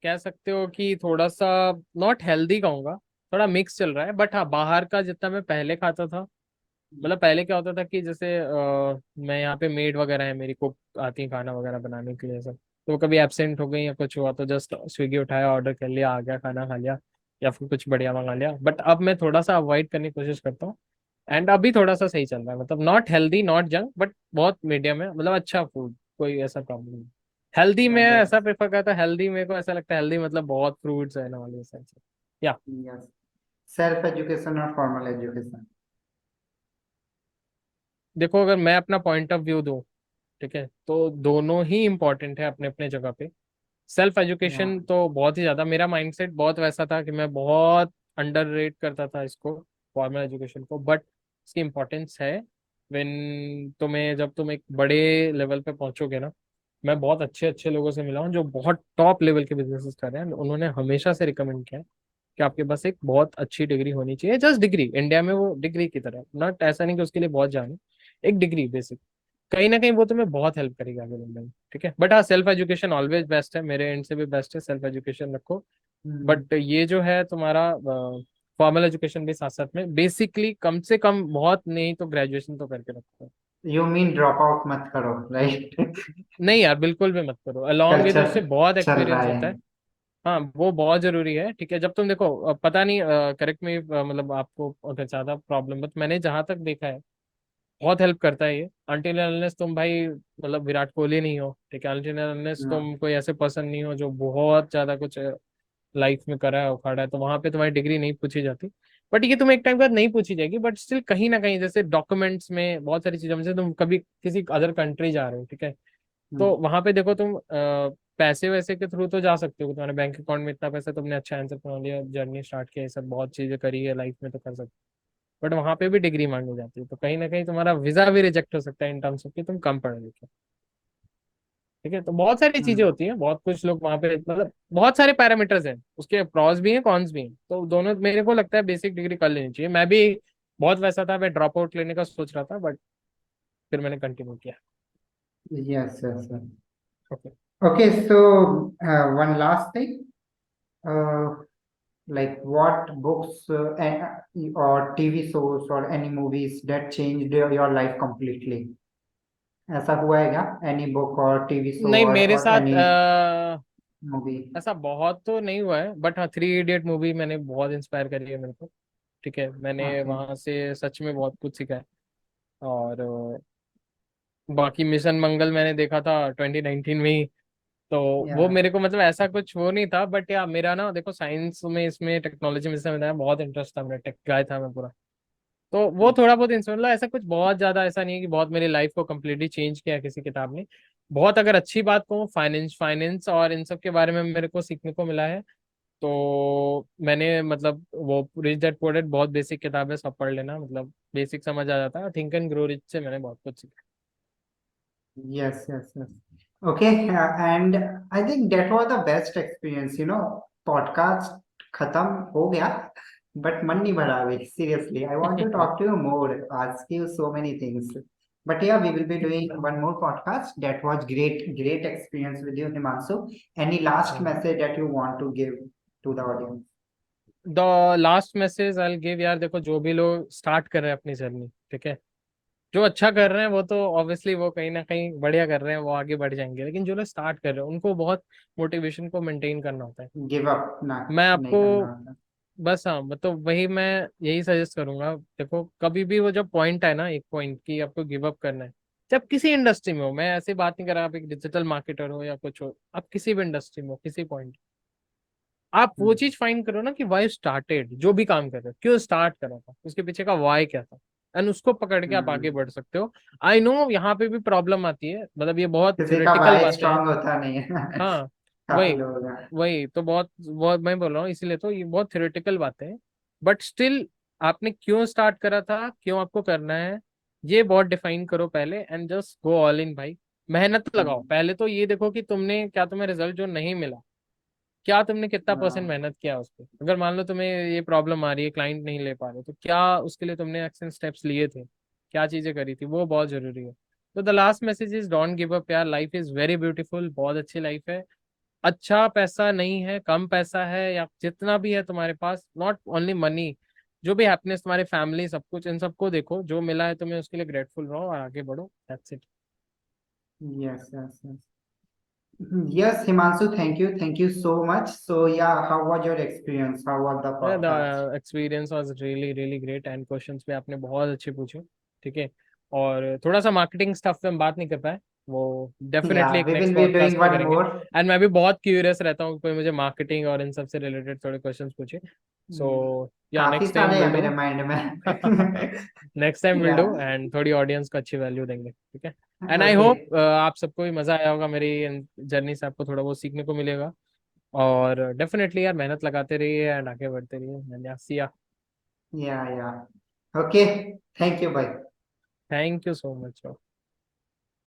Speaker 1: कह सकते हो कि थोड़ा सा नॉट हेल्दी कहूंगा, थोड़ा मिक्स चल रहा है। बट हाँ, बाहर का जितना मैं पहले खाता था, मतलब पहले क्या होता था कि जैसे मैं यहाँ पे मेड वगैरह है मेरी, कुक आती है खाना वगैरह बनाने के लिए सब। तो वो कभी एब्सेंट हो गई या कुछ हुआ तो जस्ट स्विगी उठाया, ऑर्डर कर लिया, आ गया, खाना खा लिया, या फिर कुछ बढ़िया मंगा लिया। बट अब मैं थोड़ा सा अवॉइड करने की कोशिश करता हूँ। एंड अभी थोड़ा सा सही चल रहा है, मतलब not healthy not junk, but बहुत मीडियम है, मतलब अच्छा फूड, कोई ऐसा प्रॉब्लम नहीं। हेल्दी में
Speaker 2: Yeah,
Speaker 1: ऐसा
Speaker 2: that's
Speaker 1: प्रेफर करता, हेल्दी मेरे को ऐसा लगता है, हेल्दी मतलब बहुत फ्रूट्स है ना वाले सेंस। या
Speaker 2: yes. Self-education or formal education?
Speaker 1: देखो, अगर मैं अपना पॉइंट ऑफ व्यू दूं, ठीक है, तो दोनों ही इम्पोर्टेंट है अपने अपने जगह पे। Self
Speaker 2: Yeah.
Speaker 1: एजुकेशन तो बहुत ही ज्यादा, मेरा माइंडसेट बहुत वैसा था कि मैं बहुत अंडर रेट करता था इसको, फॉर्मल एजुकेशन को। बट इसकी इम्पोर्टेंस है व्हेन तुम्हें, जब तुम एक बड़े लेवल पे पहुंचोगे ना। मैं बहुत अच्छे अच्छे लोगों से मिला हूँ जो बहुत टॉप लेवल के बिजनेसेस कर रहे हैं, उन्होंने हमेशा से रिकमेंड किया है कि आपके पास एक बहुत अच्छी डिग्री होनी चाहिए। जस्ट डिग्री, इंडिया में वो डिग्री की तरह, नॉट ऐसा नहीं कि उसके लिए बहुत जाने, एक डिग्री बेसिक, कहीं ना कहीं वो तुम्हें बहुत हेल्प करेगी आगे बढ़ने में। ठीक है, बट हाँ, सेल्फ एजुकेशन ऑलवेज बेस्ट है, मेरे एंड से भी बेस्ट है, सेल्फ एजुकेशन रखो।
Speaker 2: Hmm.
Speaker 1: बट ये जो है तुम्हारा फॉर्मल एजुकेशन भी साथ साथ में, बेसिकली कम से कम, बहुत नहीं तो ग्रेजुएशन तो करके रखो।
Speaker 2: You mean drop out मत करो, right?
Speaker 1: नहीं यार, बिल्कुल भी मत करो, अलॉन्ग विद
Speaker 2: कल्चर
Speaker 1: उससे बहुत
Speaker 2: चल रहा
Speaker 1: एक्सपीरियंस
Speaker 2: है।
Speaker 1: होता है। हाँ, वो बहुत जरूरी है। ठीक है, जब तुम देखो, पता नहीं, करेक्ट में, मतलब आपको अगर ज्यादा प्रॉब्लम, बट मैंने जहां तक देखा है, बहुत हेल्प करता है ये, अनटिल अनलेस तुम भाई मतलब विराट कोहली नहीं हो। ठीक है, अनटिल अनलेस
Speaker 2: Yeah.
Speaker 1: तुम कोई ऐसे पर्सन नहीं हो जो बहुत ज्यादा कुछ लाइफ में करा है, उखाड़ा है, तो वहां पे तुम्हारी डिग्री नहीं पूछी जाती। बट ये तुम्हें एक टाइम बाद नहीं पूछी जाएगी, बट स्टिल कहीं ना कहीं, जैसे डॉक्यूमेंट्स में बहुत सारी चीजें, जैसे तुम कभी किसी अदर कंट्री जा रहे हो, ठीक है,
Speaker 2: Hmm.
Speaker 1: तो वहां पे देखो तुम पैसे वैसे के थ्रू तो जा सकते हो, तुम्हारे बैंक अकाउंट में इतना पैसा, तुमने अच्छा आंसर बना लिया, जर्नी स्टार्ट किया, ये सब बहुत चीजें करी है लाइफ में, तो कर सकते हो। बट वहां पे भी डिग्री मांगी जाती है, तो कहीं ना कहीं तुम्हारा वीजा भी रिजेक्ट हो सकता है इन टर्म्स ऑफ कि तुम कम पढ़े लिखे। ठीक है, तो बहुत सारी चीजें
Speaker 2: Hmm.
Speaker 1: होती हैं, बहुत कुछ लोग वहां पे, मतलब बहुत सारे पैरामीटर्स हैं, उसके प्रॉस भी हैं कॉन्स भी हैं, तो दोनों मेरे को लगता है बेसिक डिग्री कर लेनी चाहिए। मैं भी बहुत वैसा था, मैं ड्रॉप आउट लेने का सोच रहा था, बट फिर मैंने कंटिन्यू किया।
Speaker 2: Yes, yes, yes.
Speaker 1: Okay.
Speaker 2: Okay, so one last thing. Uh, like what books or TV shows or any movies that changed your life completely? ऐसा हुआ है क्या? Any book or TV show
Speaker 1: नहीं, मेरे
Speaker 2: or
Speaker 1: साथ
Speaker 2: any movie?
Speaker 1: ऐसा बहुत तो नहीं हुआ है, बट हाँ, थ्री इडियट मूवी मैंने बहुत इंस्पायर करी है मेरे को। ठीक है, मैंने
Speaker 2: Okay.
Speaker 1: वहां से सच में बहुत कुछ सीखा है। और बाकी मिशन मंगल मैंने देखा था 2019 में ही। तो वो
Speaker 2: Yeah.
Speaker 1: मेरे को, मतलब ऐसा कुछ वो नहीं था, बट या मेरा ना देखो, साइंस में, इसमें टेक्नोलॉजी में, इसमें मेरा बहुत इंटरेस्ट था, मेरा टेक गाय था मैं पूरा। तो वो थोड़ा बहुत इंस्पायर, मतलब ऐसा कुछ बहुत ज्यादा ऐसा नहीं है कि बहुत मेरी लाइफ को कम्प्लीटली चेंज किया किसी किताब ने। बहुत अगर अच्छी बात कहूँ, फाइनेंस फाइनेंस और इन सब के बारे में मेरे को सीखने को मिला है। तो मैंने, मतलब वो रिच डैड पुअर डैड बहुत बेसिक किताब है, सब पढ़ लेना, मतलब बेसिक समझ आ जाता है। थिंक एंड ग्रो रिच से मैंने बहुत कुछ सीखा।
Speaker 2: Yes, yes, yes. Okay, and I think that was the best experience. Podcast खत्म हो गया, but मन नहीं भरा अभी. Seriously, I want to talk to you more, ask you so many things. But yeah, we will be doing one more podcast. That was great, great experience with you, Himanshu. Any last
Speaker 1: Thank you.
Speaker 2: message that you want to give to the audience?
Speaker 1: The last message I give यार, देखो जो भी लोग start कर रहे हैं अपनी journey, ठीक है, जो अच्छा कर रहे हैं वो तो ऑब्वियसली वो कहीं ना कहीं बढ़िया कर रहे हैं, वो आगे बढ़ जाएंगे, लेकिन जो लोग स्टार्ट कर रहे हैं उनको बहुत मोटिवेशन को मेंटेन करना होता है।
Speaker 2: गिव अप ना
Speaker 1: मैं
Speaker 2: नहीं
Speaker 1: आपको
Speaker 2: करना होता।
Speaker 1: बस, हाँ मतलब वही मैं यही सजेस्ट करूंगा। देखो कभी भी वो जब पॉइंट है ना, एक पॉइंट की आपको गिव अप करना है, जब किसी इंडस्ट्री में हो, मैं ऐसी बात नहीं कर रहा आप एक डिजिटल मार्केटर हो या कुछ हो, आप किसी भी इंडस्ट्री में हो, किसी पॉइंट, आप वो
Speaker 2: हम्म,
Speaker 1: चीज फाइंड करो ना कि वाई स्टार्टेड, जो भी काम कर रहे हो क्यों स्टार्ट करा था, उसके पीछे का वाई क्या था, एंड उसको पकड़ के आप आगे
Speaker 2: हम्म।
Speaker 1: बढ़ सकते हो। आई नो यहाँ पे भी प्रॉब्लम आती है, मतलब ये बहुत
Speaker 2: किसी का
Speaker 1: थ्योरेटिकल
Speaker 2: वाई
Speaker 1: बातें हैं।
Speaker 2: स्ट्रांग होता नहीं है।
Speaker 1: हाँ
Speaker 2: काफी
Speaker 1: वही,
Speaker 2: लोग हैं।
Speaker 1: वही तो बहुत बहुत मैं बोल रहा हूँ, इसीलिए तो ये बहुत थ्योरेटिकल बातें हैं, बट स्टिल आपने क्यों स्टार्ट करा था, क्यों आपको करना है, ये बहुत डिफाइन करो पहले, and just go all in भाई। मेहनत लगाओ
Speaker 2: हम्म,
Speaker 1: पहले, तो ये देखो कि तुमने क्या, तुम्हें रिजल्ट जो नहीं मिला, क्या तुमने कितना परसेंट
Speaker 2: हाँ,
Speaker 1: मेहनत किया उस पर। अगर मान लो तुम्हें ये प्रॉब्लम आ रही है, क्लाइंट नहीं ले पा रहे, तो क्या उसके लिए तुमने एक्शन स्टेप्स लिए थे, क्या चीजें करी थी, वो बहुत जरूरी है। तो the last message is don't give up यार, लाइफ इज वेरी ब्यूटीफुल, बहुत अच्छी लाइफ है। अच्छा पैसा नहीं है, कम पैसा है, या जितना भी है तुम्हारे पास, नॉट ओनली मनी, जो भी हैप्पीनेस, तुम्हारी फैमिली, सब कुछ, इन सबको देखो, जो मिला है तुम्हें उसके लिए ग्रेटफुल रहो और आगे बढ़ो, that's it.
Speaker 2: Yes yes yes. Yes, Himanshu, thank you so much. So yeah, how was your experience? How was the podcast?
Speaker 1: The experience was really really great, and questions भी आपने बहुत अच्छे पूछे, ठीक है। और थोड़ा सा मार्केटिंग स्टफ पे हम बात नहीं कर पाए, वो डेफिनेटली
Speaker 2: Yeah,
Speaker 1: एक
Speaker 2: we
Speaker 1: next
Speaker 2: will be
Speaker 1: podcast
Speaker 2: doing
Speaker 1: पे
Speaker 2: one
Speaker 1: करेंगे।
Speaker 2: more.
Speaker 1: एंड मैं भी बहुत क्यूरियस रहता हूँ, कोई मुझे मार्केटिंग और इन सब से रिलेटेड थोड़े क्वेश्चंस पूछे, सो या
Speaker 2: काफी
Speaker 1: नेक्स्ट टाइम
Speaker 2: सारे हैं
Speaker 1: विल
Speaker 2: मेरे
Speaker 1: डू।
Speaker 2: माइंड में।
Speaker 1: Next time will do,
Speaker 2: Yeah.
Speaker 1: And थोड़ी ऑडियंस को अच्छी वैल्यू देंगे, ठीक है। And I
Speaker 2: Okay.
Speaker 1: होप आप सबको भी मजा आया होगा मेरी जर्नी से, आपको थोड़ा बहुत सीखने को मिलेगा। और डेफिनेटली यार मेहनत लगाते रहिए एंड आगे बढ़ते रहिए, एंड सी या।
Speaker 2: Yeah, yeah. Okay. Thank you. Bye.
Speaker 1: Thank you so much.